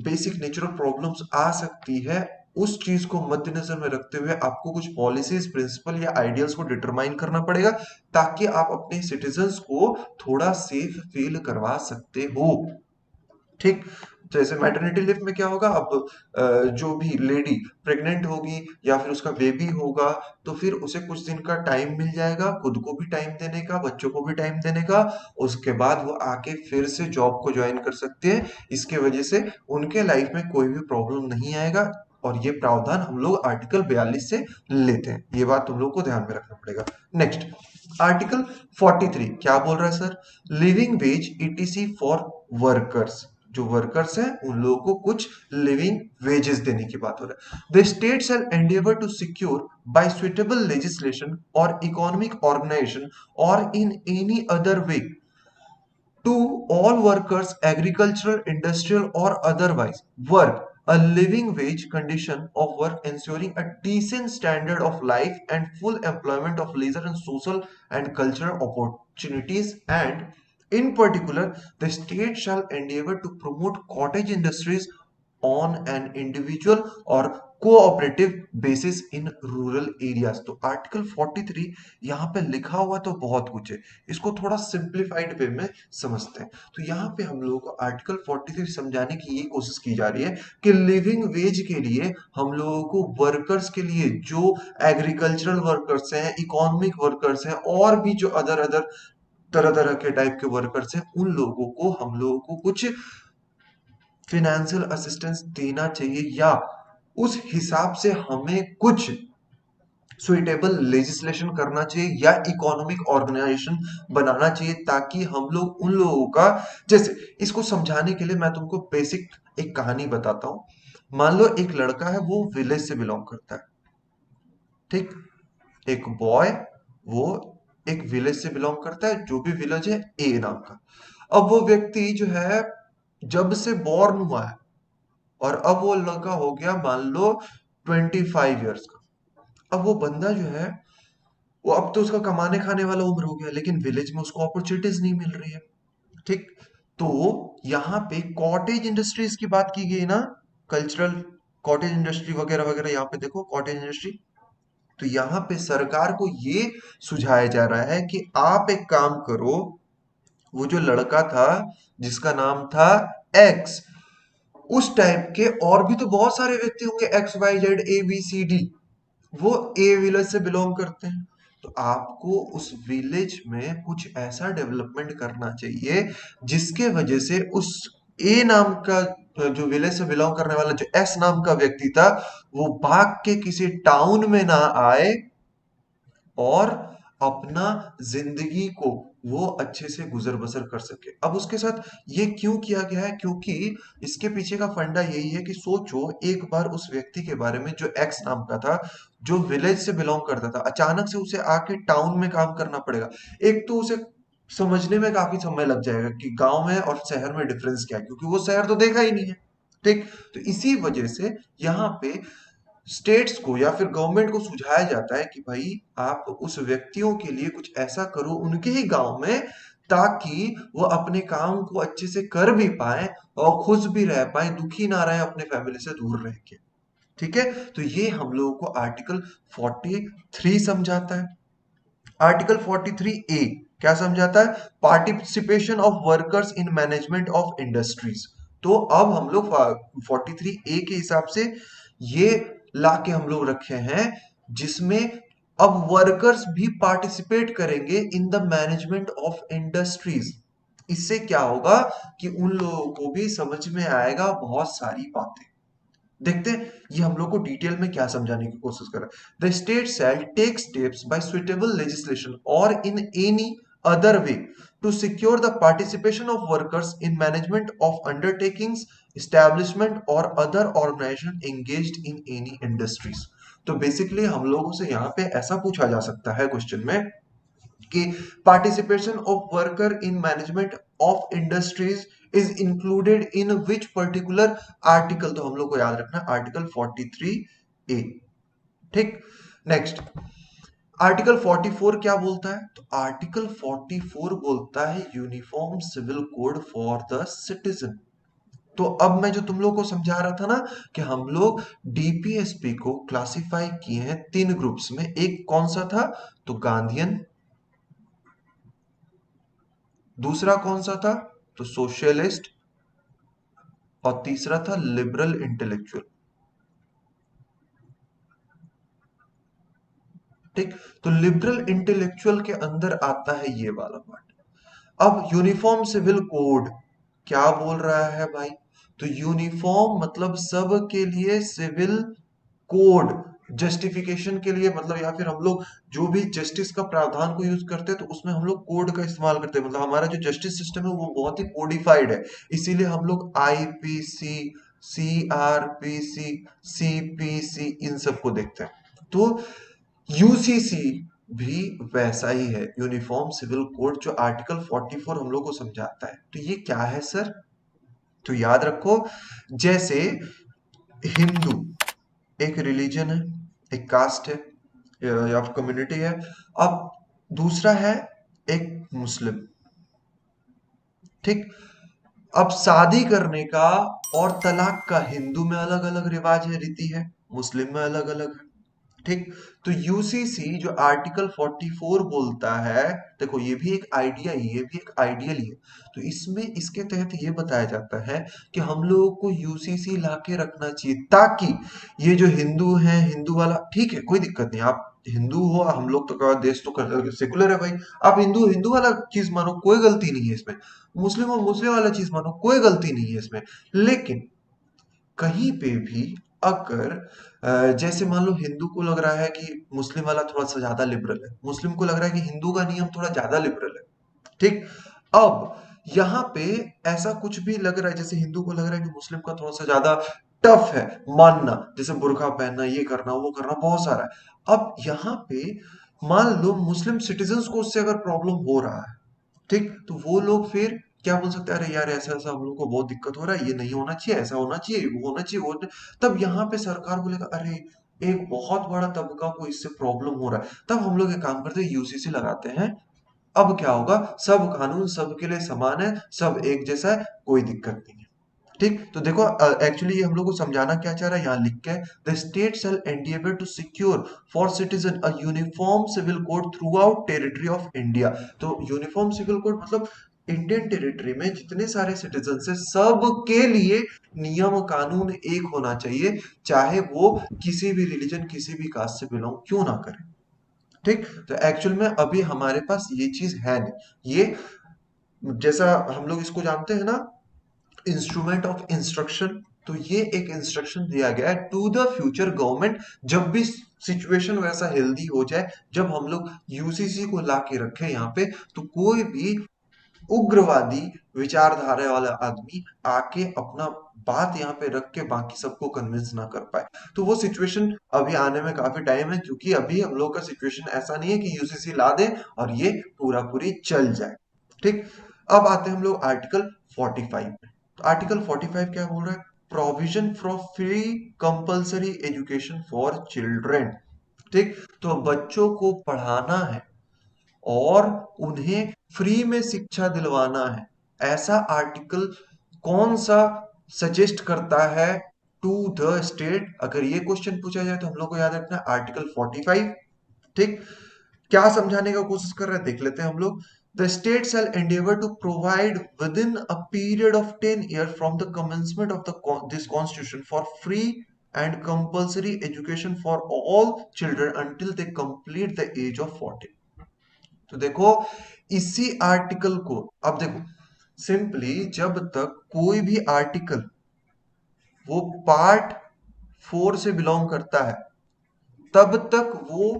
[SPEAKER 1] बेसिक नेचुरल प्रॉब्लम्स आ सकती है, उस चीज को मद्देनजर में रखते हुए आपको कुछ पॉलिसीज, प्रिंसिपल या आइडियल्स को डिटरमाइन करना पड़ेगा, ताकि आप अपने सिटीजन्स को थोड़ा सेफ फील करवा सकते हो। ठीक। जैसे मैटरनिटी लीव में क्या होगा, अब जो भी लेडी प्रेग्नेंट होगी या फिर उसका बेबी होगा, तो फिर उसे कुछ दिन का टाइम मिल जाएगा, खुद को भी टाइम देने का, बच्चों को भी टाइम देने का। उसके बाद वो आके फिर से जॉब को ज्वाइन कर सकते हैं। इसके वजह से उनके लाइफ में कोई भी प्रॉब्लम नहीं आएगा। और ये प्रावधान हम लोग आर्टिकल 42 से लेते हैं, ये बात तुम लोग को ध्यान में रखना पड़ेगा। नेक्स्ट, आर्टिकल 43 क्या बोल रहा है sir? Living veg etc for workers. जो वर्कर्स हैं उन लोगों को कुछ लिविंग वेजेस देने की बात हो रहा है। The state shall endeavour to secure by suitable legislation और इकोनॉमिक ऑर्गेनाइजेशन और in any other way to all workers, agricultural, industrial, or otherwise, work a living wage condition of work, ensuring a decent standard of life and full employment of leisure and social and cultural opportunities. And in particular, the state shall endeavor to promote cottage industries on an individual or cooperative basis in rural areas. तो article 43 यहाँ पे लिखा हुआ तो बहुत कुछ है, इसको थोड़ा सिंप्लीफाइड वे में समझते हैं। तो यहाँ पे हम लोगों को आर्टिकल 43 समझाने की ये कोशिश की जा रही है कि लिविंग वेज के लिए हम लोगों को वर्कर्स के लिए, जो एग्रीकल्चरल वर्कर्स हैं, इकोनॉमिक वर्कर्स हैं, और भी जो अदर अदर तरह तरह के टाइप के वर्कर्स हैं, उन लोगों को हम लोगों को कुछ फिनेंशियल असिस्टेंस देना चाहिए, या उस हिसाब से हमें कुछ सुइटेबल लेजिस्लेशन करना चाहिए या इकोनॉमिक ऑर्गेनाइजेशन बनाना चाहिए, ताकि हम लोग उन लोगों का, जैसे इसको समझाने के लिए मैं तुमको बेसिक एक कहानी बताता हूं। मान लो एक लड़का है, वो विलेज से बिलोंग करता है। ठीक। एक बॉय, वो एक विलेज से बिलोंग करता है, जो भी विलेज है ए नाम का। अब वो व्यक्ति जो है जब से बॉर्न हुआ है, और अब वो लड़का हो गया मान लो 25 ईयर्स का। अब वो बंदा जो है, वो अब तो उसका कमाने खाने वाला उम्र हो गया, लेकिन विलेज में उसको अपॉर्चुनिटीज नहीं मिल रही है। ठीक। तो यहाँ पे कॉटेज इंडस्ट्रीज की बात की गई ना, कल्चरल कॉटेज इंडस्ट्री वगैरह वगैरह, यहाँ पे देखो कॉटेज इंडस्ट्री। तो यहाँ पे सरकार को ये सुझाया जा रहा है कि आप एक काम करो, वो जो लड़का था जिसका नाम था एक्स, उस टाइप के और भी तो बहुत सारे व्यक्ति होंगे, X Y Z A B C D, वो ए विलेज से बिलोंग करते हैं। तो आपको उस विलेज में कुछ ऐसा डेवलपमेंट करना चाहिए जिसके वजह से उस ए नाम का, जो विलेज से बिलोंग करने वाला जो एस नाम का व्यक्ति था, वो भाग के किसी टाउन में ना आए और अपना जिंदगी को वो अच्छे से गुजर बसर कर सके। अब उसके साथ ये क्यों किया गया है? क्योंकि इसके पीछे का फंडा यही है कि सोचो एक बार उस व्यक्ति के बारे में जो एक्स नाम का था, जो विलेज से बिलोंग करता था, अचानक से उसे आके टाउन में काम करना पड़ेगा। एक तो उसे समझने में काफी समय लग जाएगा कि गांव में और शहर में डिफरेंस क्या है, क्योंकि वो शहर तो देखा ही नहीं है। ठीक। तो इसी वजह से यहाँ पे स्टेट्स को या फिर गवर्नमेंट को सुझाया जाता है कि भाई आप उस व्यक्तियों के लिए कुछ ऐसा करो उनके ही गांव में, ताकि वो अपने काम को अच्छे से कर भी पाए और खुश भी रह पाए, दुखी ना रहे अपने फैमिली से दूर रह के। ठीक है। तो ये हम लोगों को आर्टिकल 43 समझाता है। आर्टिकल 43 ए क्या समझाता है? Participation of workers in management of industries. तो अब हम लोग 43 ए के हिसाब से ये ला के हम लोग रखे हैं, जिसमें अब वर्कर्स भी पार्टिसिपेट करेंगे in the management of industries. इससे क्या होगा कि उन लोगों को भी समझ में आएगा बहुत सारी बातें। देखते हैं ये हम लोग को डिटेल में क्या समझाने की कोशिश कर रहा है। The state shall take steps by suitable legislation और in any other way to secure the participation of workers in management of undertakings establishment और other organisation engaged in any industries. तो बेसिकली हम लोगों से यहाँ पे ऐसा पूछा जा सकता है क्वेश्चन में कि participation of worker in management of industries is included in which particular article. तो हम लोग को याद रखना आर्टिकल 43A। ठीक, नेक्स्ट आर्टिकल 44 क्या बोलता है? तो आर्टिकल 44 बोलता है uniform civil code for the citizen. तो अब मैं जो तुम लोग को समझा रहा था ना कि हम लोग डीपीएसपी को क्लासिफाई किए हैं तीन ग्रुप्स में। एक कौन सा था? तो गांधीयन। दूसरा कौन सा था? तो सोशलिस्ट। और तीसरा था लिबरल इंटेलेक्चुअल। ठीक, तो लिबरल इंटेलेक्चुअल के अंदर आता है ये वाला पार्ट। अब यूनिफॉर्म सिविल कोड क्या बोल रहा है भाई? तो यूनिफॉर्म मतलब सब के लिए, सिविल कोड जस्टिफिकेशन के लिए, मतलब या फिर हम लोग जो भी जस्टिस का प्रावधान को यूज करते हैं तो उसमें हम लोग कोड का इस्तेमाल करते हैं। मतलब हमारा जो जस्टिस सिस्टम है वो बहुत ही कोडिफाइड है, इसीलिए हम लोग आईपीसी, सीआरपीसी, सीपीसी इन सबको देखते हैं। तो यूसीसी भी वैसा ही है, यूनिफॉर्म सिविल कोड, जो आर्टिकल 44 हम लोग को समझाता है। तो ये क्या है सर? तो याद रखो, जैसे हिंदू एक रिलीजन है, एक कास्ट है या कम्युनिटी है। अब दूसरा है एक मुस्लिम। ठीक, अब शादी करने का और तलाक का हिंदू में अलग अलग रिवाज है, रीति है, मुस्लिम में अलग अलग है। ठीक, तो यूसीसी जो आर्टिकल 44 बोलता है, देखो ये भी एक आइडिया ही, ये भी एक आइडियल ही है। तो इसमें इसके तहत ये बताया जाता है कि हम लोगों को यूसीसी लाके रखना चाहिए, ताकि ये जो हिंदू है, हिंदू वाला ठीक है, कोई दिक्कत नहीं, आप हिंदू हो, हम लोग तो देश तो सेकुलर है भाई, आप हिंदू हिंदू वाला चीज मानो, कोई गलती नहीं है इसमें। मुस्लिम हो, मुस्लिम वाला चीज मानो, कोई गलती नहीं है इसमें। लेकिन कहीं पे भी अगर जैसे मान लो हिंदू को लग रहा है कि मुस्लिम वाला थोड़ा सा ज्यादा लिबरल है, मुस्लिम को लग रहा है कि हिंदू का नियम थोड़ा ज्यादा लिबरल है। ठीक, अब यहाँ पे ऐसा कुछ भी लग रहा है, जैसे हिंदू को लग रहा है कि मुस्लिम का थोड़ा सा ज्यादा टफ है मानना, जैसे बुर्का पहनना, ये करना, वो करना, बहुत सारा है। अब यहाँ पे मान लो मुस्लिम सिटीजन्स को उससे अगर प्रॉब्लम हो रहा है, ठीक, तो वो लोग फिर क्या बोल सकते हैं? अरे यार ऐसा ऐसा हम लोग को बहुत दिक्कत हो रहा है, ये नहीं होना चाहिए, ऐसा होना चाहिए, वो होना चाहिए, तब यहाँ पे सरकार बोलेगा अरे एक बहुत बड़ा तबका को इससे प्रॉब्लम हो रहा है, तब हम लोग एक काम करते हैं, यूसीसी लगाते हैं। अब क्या होगा? सब कानून सबके लिए समान है, सब एक जैसा है, कोई दिक्कत नहीं है। ठीक, तो देखो एक्चुअली ये हम लोग को समझाना क्या चाह रहा है, यहाँ लिख के, the state shall endeavour to secure for citizen a uniform civil code throughout territory of India. तो यूनिफॉर्म सिविल कोड मतलब इंडियन टेरिटरी में जितने सारे सिटीजन है सब के लिए नियम कानून एक होना चाहिए, चाहे वो किसी भी रिलीजन, किसी भी कास्ट से बिलोंग क्यों ना करे। ठीक, तो एक्चुअल में अभी हमारे पास ये चीज है नहीं। ये जैसा हम लोग इसको जानते हैं ना, इंस्ट्रूमेंट ऑफ इंस्ट्रक्शन, तो ये एक इंस्ट्रक्शन दिया गया है टू द फ्यूचर गवर्नमेंट, जब भी सिचुएशन वैसा हेल्दी हो जाए, जब हम लोग यूसीसी को ला के रखे यहाँ पे, तो कोई भी उग्रवादी विचारधारा वाला आदमी आके अपना बात यहाँ पे रख के बाकी सबको कन्विंस ना कर पाए। तो वो सिचुएशन अभी आने में काफी टाइम है, क्योंकि अभी हम लोग का सिचुएशन ऐसा नहीं है कि यूसीसी ला दे और ये पूरा पूरी चल जाए। ठीक, अब आते हैं हम लोग आर्टिकल 45 में। तो आर्टिकल 45 क्या बोल रहा है? Provision for free compulsory education for children. ठीक, तो बच्चों को पढ़ाना है और उन्हें फ्री में शिक्षा दिलवाना है, ऐसा आर्टिकल कौन सा सजेस्ट करता है टू द स्टेट? अगर ये क्वेश्चन पूछा जाए तो हम लोग को याद रखना है आर्टिकल 45। ठीक, क्या समझाने का कोशिश कर रहे हैं देख लेते हैं हम लोग। The state shall endeavour to provide within a period of 10 year from the commencement of this constitution for free and compulsory education for all children until they complete the age of 14। तो देखो इसी article को, अब देखो simply जब तक कोई भी आर्टिकल वो पार्ट 4 से बिलोंग करता है तब तक वो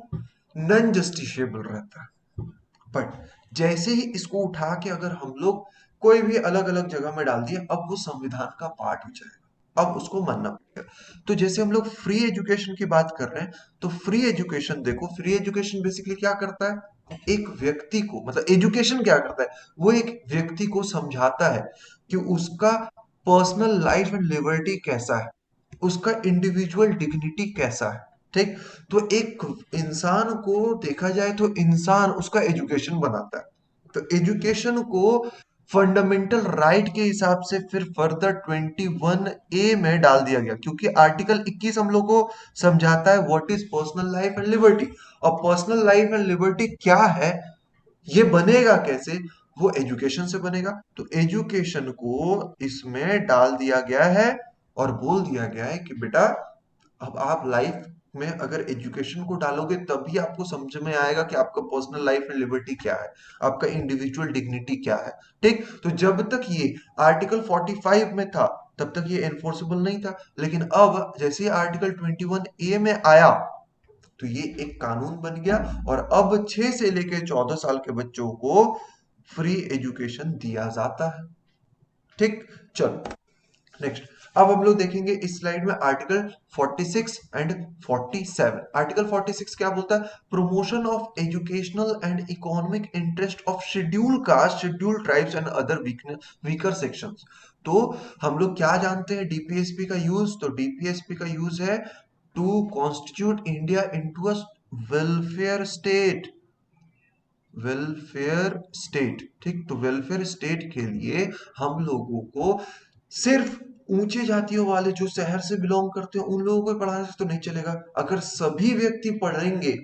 [SPEAKER 1] नन जस्टिसेबल रहता है। बट जैसे ही इसको उठा के अगर हम लोग कोई भी अलग अलग जगह में डाल दिए, अब वो संविधान का पार्ट हो जाएगा, अब उसको मानना पड़ेगा। तो जैसे हम लोग फ्री एजुकेशन की बात कर रहे हैं, तो फ्री एजुकेशन देखो, फ्री एजुकेशन बेसिकली क्या करता है, एक व्यक्ति को, मतलब एजुकेशन क्या करता है, वो एक व्यक्ति को समझाता है कि उसका पर्सनल लाइफ एंड लिबर्टी कैसा है, उसका इंडिविजुअल डिग्निटी कैसा है। ठीक। तो एक इंसान को देखा जाए तो इंसान उसका एजुकेशन बनाता है। तो एजुकेशन को फंडामेंटल राइट के हिसाब से फिर फर्दर 21A में डाल दिया गया, क्योंकि आर्टिकल 21 हम लोग को समझाता है what is personal life and liberty. और पर्सनल लाइफ एंड लिबर्टी क्या है, ये बनेगा कैसे, वो एजुकेशन से बनेगा। तो एजुकेशन को इसमें डाल दिया गया है और बोल दिया गया है कि बेटा अब आप लाइफ में अगर एजुकेशन को डालोगे तभी आपको समझ में आएगा कि आपका पर्सनल लाइफ एंड लिबर्टी क्या है, आपका इंडिविजुअल डिग्निटी क्या है। ठीक। तो जब तक ये आर्टिकल 45 में था तब तक ये एनफोर्सेबल नहीं था, लेकिन अब जैसे ही आर्टिकल 21A में आया तो ये एक कानून बन गया और अब 6 से लेकर 14 साल के बच्चों को फ्री एजुकेशन दिया जाता है। ठीक। चलो नेक्स्ट, अब हम लोग देखेंगे इस स्लाइड में आर्टिकल 46 एंड 47। आर्टिकल 46 क्या बोलता है, promotion of educational and economic interest of schedule caste, schedule tribes and other weaker sections. तो हम लोग क्या जानते हैं डीपीएसपी का यूज, तो डीपीएसपी का यूज है to constitute India into a welfare state, welfare state. ठीक। तो वेलफेयर स्टेट के लिए हम लोगों को सिर्फ ऊंचे जातियों वाले जो शहर से बिलोंग करते हैं उन लोगों को पढ़ाने से तो नहीं चलेगा। अगर सभी व्यक्ति पढ़ेंगे,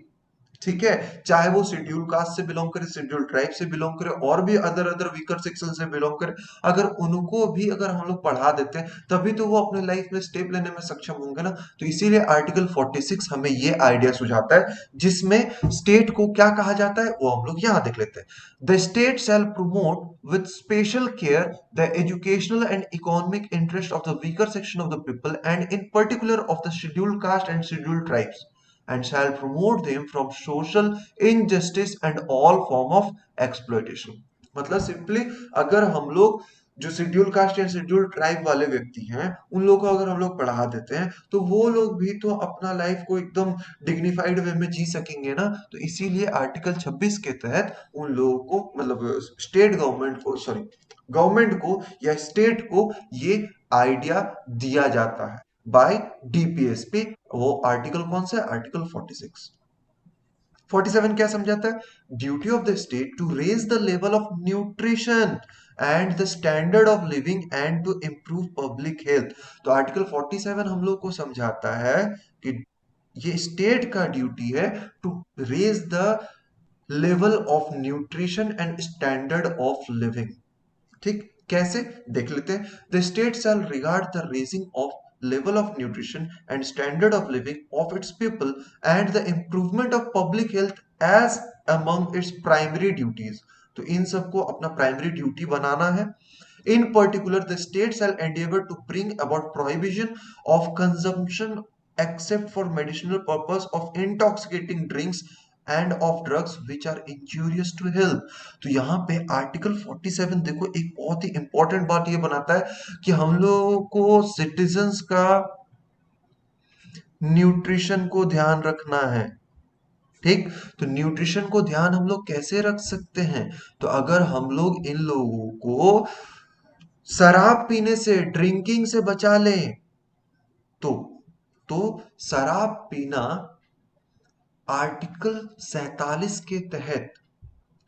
[SPEAKER 1] ठीक है, चाहे वो शेड्यूल कास्ट से बिलोंग करे, शेड्यूल ट्राइब से बिलोंग करे, और भी अदर अदर वीकर सेक्शन से बिलोंग करे, अगर उनको भी अगर हम लोग पढ़ा देते हैं तभी तो वो अपने लाइफ में स्टेप लेने में सक्षम होंगे ना। तो इसीलिए आर्टिकल 46 हमें ये आइडिया सुझाता है, जिसमें स्टेट को क्या कहा जाता है वो हम लोग यहां देख लेते हैं। The state shell promote with special care the educational and economic interest of the weaker section of the people and in particular of the scheduled caste and scheduled tribes and shall promote them from social injustice and all form of exploitation। मतलब simply अगर हम लोग जो schedule caste या schedule tribe वाले व्यक्ति हैं उन लोगों को अगर हम लोग पढ़ा देते हैं तो वो लोग भी तो अपना लाइफ को एकदम डिग्निफाइड वे में जी सकेंगे ना। तो इसीलिए आर्टिकल 26 के तहत उन लोगों को, मतलब स्टेट गवर्नमेंट को, सॉरी गवर्नमेंट को या स्टेट को ये आइडिया दिया जाता है बाय डीपीएसपी। वो आर्टिकल कौन सा है, आर्टिकल 46। 47 क्या समझाता है, duty of the state to raise the level of nutrition and the standard of living and to improve public health. तो आर्टिकल 47 हम लोग को समझाता है कि ये स्टेट का ड्यूटी है to raise the level of nutrition and standard of living. ठीक। कैसे देख लेते हैं, the state shall regard the raising of level of nutrition and standard of living of its people and the improvement of public health as among its primary duties. तो इन सबको अपना primary duty बनाना है। In particular, the state shall endeavor to bring about prohibition of consumption except for medicinal purpose of intoxicating drinks and of drugs which are injurious to health। तो यहाँ पे article 47 देखो एक बहुत ही इंपॉर्टेंट बात ये बनाता है कि हम लोगों को सिटीजन्स का न्यूट्रिशन को ध्यान रखना है। ठीक। तो न्यूट्रिशन को ध्यान हम लोग कैसे रख सकते हैं, तो अगर हम लोग इन लोगों को शराब पीने से, ड्रिंकिंग से बचा लें, तो तो शराब पीना आर्टिकल 47 के तहत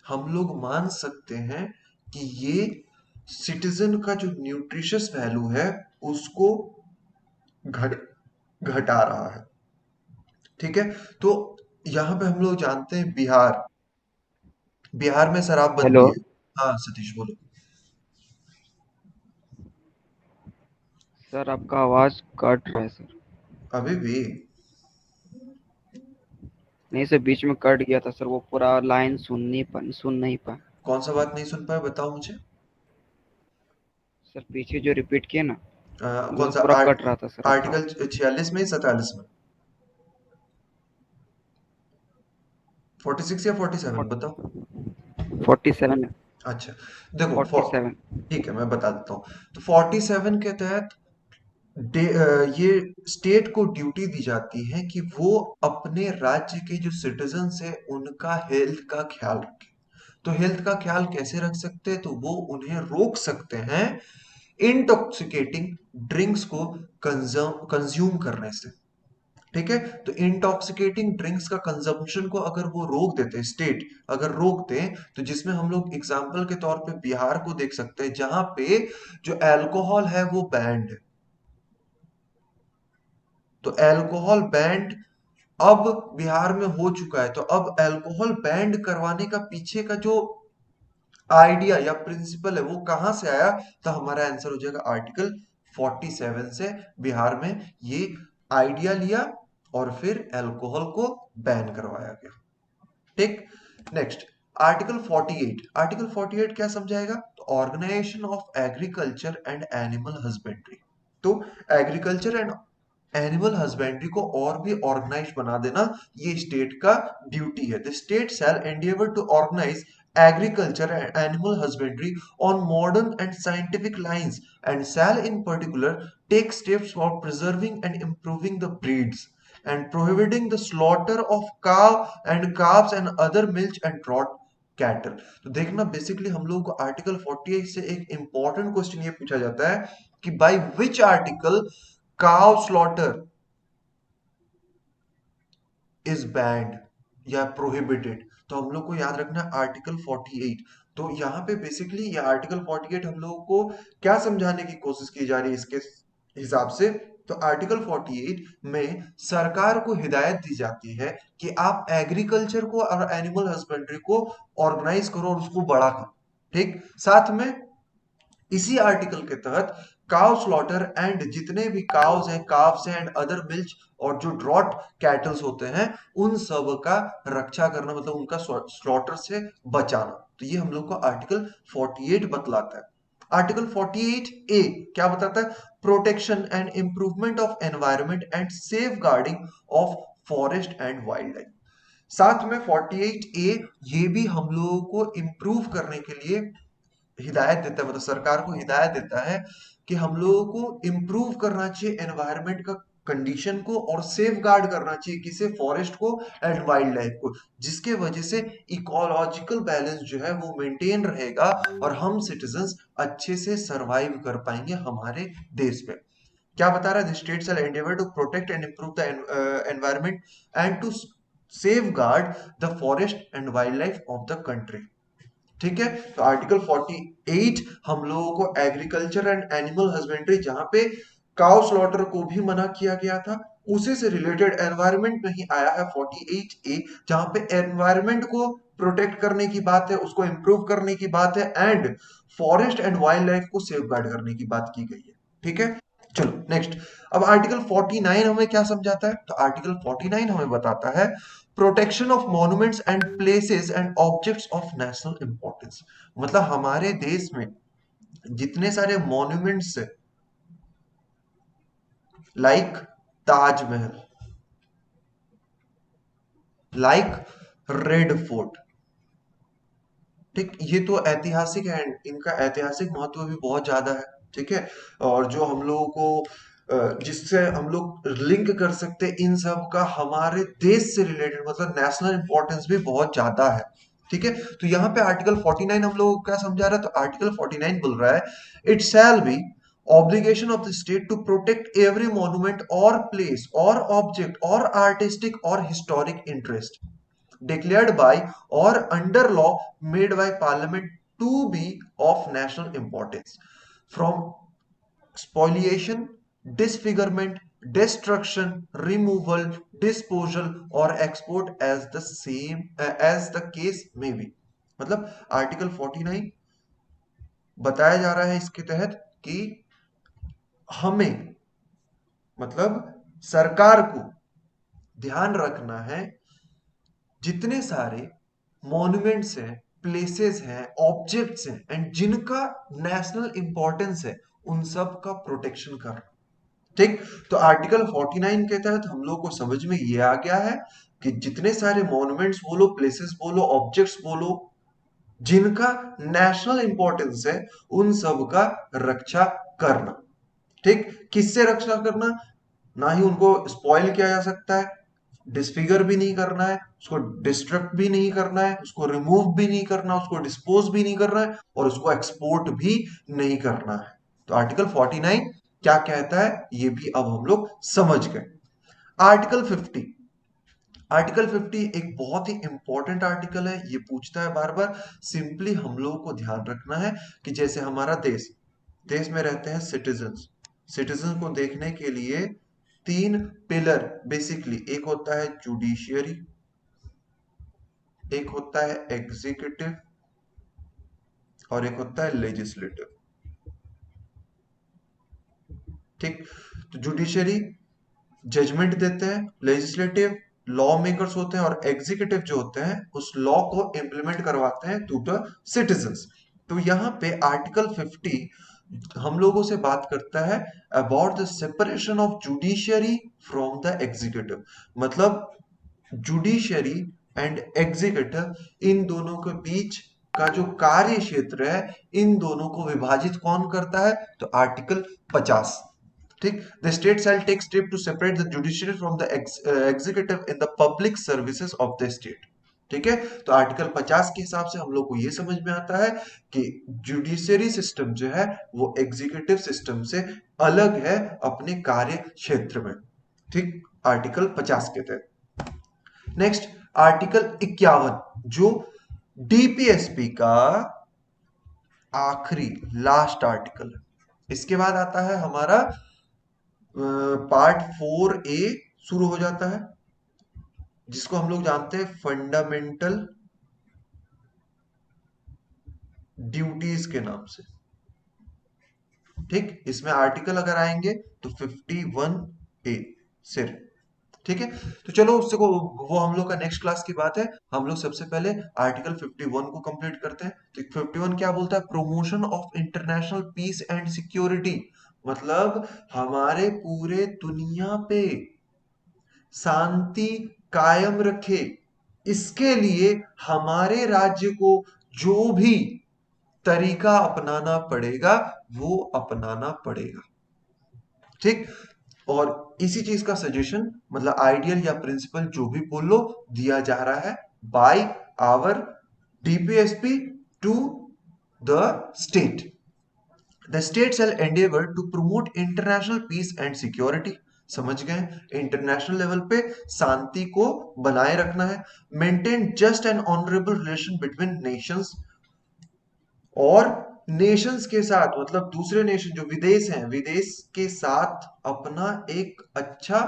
[SPEAKER 1] हम लोग मान सकते हैं कि ये सिटीजन का जो न्यूट्रिशियस वैल्यू है उसको घट घटा रहा है। ठीक है। तो यहां पे हम लोग जानते हैं बिहार, बिहार में शराब
[SPEAKER 2] हेलो।
[SPEAKER 1] बनती है। हाँ सतीश बोलो।
[SPEAKER 2] सर आपका आवाज़ कट रहा है सर।
[SPEAKER 1] अभी भी।
[SPEAKER 2] नहीं सर, बीच में कट गया था सर, वो पूरा लाइन सुन नहीं पाए।
[SPEAKER 1] कौन सा बात नहीं सुन पाए बताओ मुझे।
[SPEAKER 2] सर पीछे जो रिपीट किए ना।
[SPEAKER 1] कौन
[SPEAKER 2] मतलब
[SPEAKER 1] सा
[SPEAKER 2] पूरा कट रहा था सर, हाँ।
[SPEAKER 1] आर्टिकल 46 में 47 में? 46 या 47 बताओ।
[SPEAKER 2] 47।
[SPEAKER 1] अच्छा, देखो
[SPEAKER 2] 47।
[SPEAKER 1] ठीक है, मैं बता देता हूँ। तो 47 के तहत ये स्टेट को ड्यूटी दी जाती है कि वो अपने राज्य के जो सिटीजन्स है उनका हेल्थ का ख्याल रखे। तो हेल्थ का ख्याल कैसे रख सकते हैं? तो वो उन्हें रोक सकते हैं इंटॉक्सिकेटिंग ड्रिंक्स को कंज्यूम करने से। ठीक है, तो इंटॉक्सिकेटिंग ड्रिंक्स का कंजम्पशन को अगर वो रोक देते, स्टेट अगर रोक दे, तो जिसमें हम लोग एग्जाम्पल के तौर पे बिहार को देख सकते हैं, जहां पे जो अल्कोहल है वो बैंड है। तो अल्कोहल बैंड अब बिहार में हो चुका है। तो अब अल्कोहल बैंड करवाने का पीछे का जो आइडिया या प्रिंसिपल है वो कहां से आया? तो हमारा आंसर हो जाएगा आर्टिकल 47 से बिहार में ये आइडिया लिया और फिर अल्कोहल को बैन करवाया गया। ठीक, नेक्स्ट आर्टिकल 48। आर्टिकल 48 क्या समझाएगा? तो organisation of agriculture and animal husbandry. तो एग्रीकल्चर एंड एनिमल हस्बेंड्री को और भी ऑर्गेनाइज बना देना ये स्टेट का ड्यूटी है। The state shall endeavour to organise agriculture and animal husbandry on modern and scientific lines and shall in particular take steps for preserving and improving the breeds and prohibiting the slaughter of cow and calves and other milch and draught cattle। तो देखना basically हम लोगों को article 48 से एक important question ये पूछा जाता है कि by which article cow slaughter is band या प्रोहिबिटेड। तो हम लोग को याद रखना आर्टिकल 48। तो यहाँ पे बेसिकली ये आर्टिकल 48 हम लोगों को क्या समझाने की कोशिश की जा रही है इसके हिसाब से? तो आर्टिकल 48 में सरकार को हिदायत दी जाती है कि आप एग्रीकल्चर को और एनिमल हस्बेंड्री को ऑर्गेनाइज करो और उसको बड़ा करो। ठीक, साथ में इसी आर्टिकल के तहत काउ स्लॉटर एंड जितने भी काउस हैं, काव्स हैं एंड अदर मिल्च और जो ड्रॉट कैटल्स होते हैं उन सब का रक्षा करना, मतलब उनका स्लॉटर से बचाना। तो ये हम लोग को आर्टिकल 48 बतलाता है। आर्टिकल 48 ए क्या बताता है? Protection and improvement of environment and safeguarding of forest and wildlife. साथ में 48 ए ये भी हम लोगों को इंप्रूव करने के लिए हिदायत देता है, मतलब सरकार को हिदायत देता है कि हम लोगों को इम्प्रूव करना चाहिए एनवायरनमेंट का कंडीशन को और सेफ गार्ड करना चाहिए किसे? फॉरेस्ट को एंड वाइल्ड लाइफ को, जिसके वजह से इकोलॉजिकल बैलेंस जो है वो मेंटेन रहेगा और हम सिटीजन्स अच्छे से सरवाइव कर पाएंगे हमारे देश में। क्या बता रहा है? The state shall endeavour to protect and improve the environment and to safeguard the forest and wildlife of the country. ठीक है, तो आर्टिकल 48 हम लोगों को एग्रीकल्चर एंड एनिमल हस्बेंड्री जहां पे काउ स्लॉटर को भी मना किया गया था, उसी से रिलेटेड एनवायरनमेंट में ही आया है 48 ए, जहां पे एनवायरनमेंट को प्रोटेक्ट करने की बात है, उसको इंप्रूव करने की बात है and forest and wild life को सेफ गार्ड करने की बात की गई है। ठीक है, चलो नेक्स्ट। अब आर्टिकल 49 हमें क्या समझाता है? तो आर्टिकल 49 हमें बताता है protection of monuments and places and objects of national importance. मतलब हमारे देश में जितने सारे मॉन्यूमेंट्स है, like Taj Mahal, like red fort, ठीक, ये तो ऐतिहासिक है, इनका ऐतिहासिक महत्व भी बहुत ज्यादा है। ठीक है, और जो हम लोगों को जिससे हम लोग लिंक कर सकते हैं इन सब का हमारे देश से रिलेटेड, मतलब नेशनल इंपॉर्टेंस भी बहुत ज्यादा है। ठीक है, तो यहाँ पे आर्टिकल 49 हम लोग को क्या समझा रहा है? तो आर्टिकल 49 बोल रहा है it shall be obligation of the state to protect every monument or place or object or artistic or historic interest declared by or under law made by parliament to be of national importance from spoliation, disfigurement, destruction, removal, disposal or export as the same as the case may be। मतलब article 49 बताया जा रहा है इसके तहत कि हमें, मतलब सरकार को ध्यान रखना है जितने सारे मॉन्यूमेंट्स हैं, प्लेसेस हैं, ऑब्जेक्ट्स हैं एंड जिनका नेशनल इंपॉर्टेंस है उन सब का प्रोटेक्शन करना। ठीक। तो आर्टिकल 49 के तहत हम लोग को समझ में ये आ गया है कि जितने सारे मॉन्यूमेंट्स बोलो, प्लेसेस बोलो, ऑब्जेक्ट्स बोलो, जिनका नेशनल इंपॉर्टेंस है, उन सब का रक्षा करना। ठीक। किससे रक्षा करना? ना ही उनको स्पॉइल किया जा सकता है, डिसफिगर भी नहीं करना है, उसको डिस्ट्रक्ट भी नहीं करना है, उसको रिमूव भी नहीं करना, उसको डिस्पोज भी नहीं करना है, और उसको एक्सपोर्ट भी नहीं करना है। तो आर्टिकल 49 क्या कहता है ये भी अब हम लोग समझ गए। आर्टिकल 50। आर्टिकल 50 एक बहुत ही इंपॉर्टेंट आर्टिकल है, ये पूछता है बार बार। सिंपली हम लोगों को ध्यान रखना है कि जैसे हमारा देश, देश में रहते हैं सिटीजन्स, सिटीजन को देखने के लिए तीन पिलर बेसिकली, एक होता है जुडिशियरी, एक होता है एग्जीक्यूटिव, और एक होता है लेजिस्लेटिव। ठीक। तो जुडिशियरी जजमेंट देते हैं, लेजिस्लेटिव लॉ मेकर्स होते हैं, और एग्जीक्यूटिव जो होते हैं उस लॉ को इंप्लीमेंट करवाते हैं टू द सिटीजन्स। तो यहाँ पे आर्टिकल 50 हम लोगों से बात करता है about the separation of judiciary from the executive. मतलब जुडिशियरी एंड एग्जीक्यूटिव, इन दोनों के बीच का जो कार्य क्षेत्र है, इन दोनों को विभाजित कौन करता है? तो आर्टिकल 50। ठीक। The state shall take step to separate the judiciary from the executive in the public services of the state. ठीक है। तो आर्टिकल 50 के हिसाब से हम लोग को यह समझ में आता है कि जुडिशियरी सिस्टम जो है वो एग्जीक्यूटिव सिस्टम से अलग है अपने कार्य क्षेत्र में। ठीक। आर्टिकल 50 के तहत। नेक्स्ट आर्टिकल 51 जो डीपीएसपी का आखिरी लास्ट आर्टिकल है। इसके बाद आता है हमारा पार्ट 4A शुरू हो जाता है, जिसको हम लोग जानते हैं फंडामेंटल ड्यूटीज के नाम से। ठीक। इसमें आर्टिकल अगर आएंगे तो 51A सिर्फ। ठीक है। तो चलो उससे को वो हम लोग का नेक्स्ट क्लास की बात है। हम लोग सबसे पहले आर्टिकल 51 को कंप्लीट करते हैं। तो 51 क्या बोलता है? Promotion of international peace and security. मतलब हमारे पूरे दुनिया पे शांति कायम रखे, इसके लिए हमारे राज्य को जो भी तरीका अपनाना पड़ेगा वो अपनाना पड़ेगा। ठीक। और इसी चीज का सजेशन, मतलब आइडियल या प्रिंसिपल जो भी बोल लो, दिया जा रहा है by our DPSP to the state. The state shall endeavour to promote international peace and security. समझ गए? इंटरनेशनल लेवल पे शांति को बनाए रखना है। Maintain just and honourable relation between Nations, और नेशंस के साथ मतलब दूसरे नेशन जो विदेश हैं, विदेश के साथ अपना एक अच्छा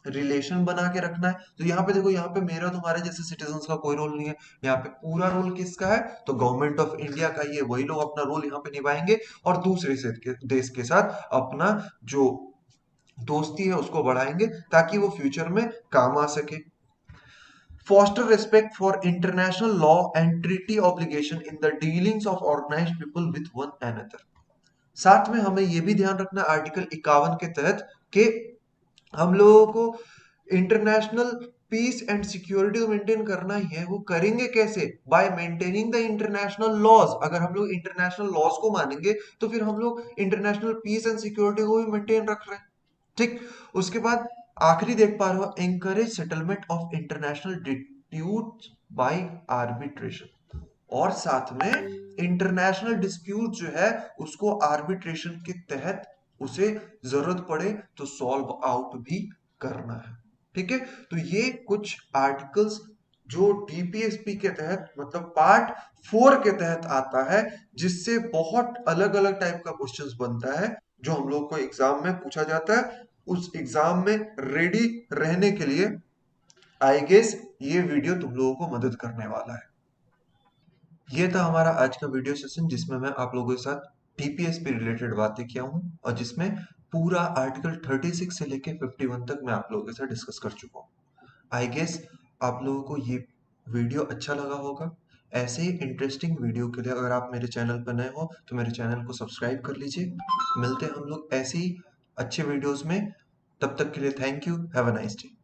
[SPEAKER 1] रिलेशन बना के रखना है। तो यहाँ पे देखो, यहाँ पे मेरा तुम्हारे जैसे सिटीजन्स का कोई रोल नहीं है। यहाँ पे पूरा रोल किसका है? तो गवर्नमेंट ऑफ इंडिया का ही है। वही लोग अपना रोल यहाँ पे निभाएंगे और दूसरे देश के साथ अपना जो दोस्ती है उसको बढ़ाएंगे, ताकि वो फ्यूचर में काम आ सके। Foster respect for international law and treaty obligation in the dealings of organized people with one another. साथ में हमें यह भी ध्यान रखना आर्टिकल 51 के तहत कि हम लोगों को इंटरनेशनल पीस एंड सिक्योरिटी तो मेंटेन करना ही है। वो करेंगे कैसे? By maintaining the international laws. अगर हम लोग इंटरनेशनल लॉज को मानेंगे तो फिर हम लोग इंटरनेशनल पीस एंड सिक्योरिटी को भी मेंटेन रख रहे हैं। ठीक। उसके बाद आखिरी देख पा रहे हो, encourage settlement of international dispute by arbitration. और साथ में इंटरनेशनल डिस्प्यूट जो है उसको आर्बिट्रेशन के तहत उसे जरूरत पड़े तो सॉल्व आउट भी करना है। ठीक है। तो ये कुछ आर्टिकल्स जो डीपीएसपी के तहत मतलब पार्ट 4 के तहत आता है, जिससे बहुत अलग अलग टाइप का क्वेश्चंस बनता है जो हम लोग को एग्जाम में पूछा जाता है। उस एग्जाम में रेडी रहने के लिए आई गेस ये वीडियो तुम लोगों को मदद करने वाला है। ये था हमारा आज का वीडियो सेशन, जिसमें मैं आप लोगों के साथ टीपीएसपी रिलेटेड बातें किया हूं, और जिसमें पूरा आर्टिकल 36 से लेके 51 तक मैं आप लोगों के साथ डिस्कस कर चुका हूं। आई गेस आप लोगों को ये वीडियो अच्छा लगा होगा, ऐसे इंटरेस्टिंग वीडियो के लिए अगर आप मेरे चैनल पर नए हो तो मेरे चैनल को सब्सक्राइब कर लीजिए। मिलते हैं हम लोग ऐसे ही अच्छे वीडियोस में। तब तक के लिए thank you. Have a nice day.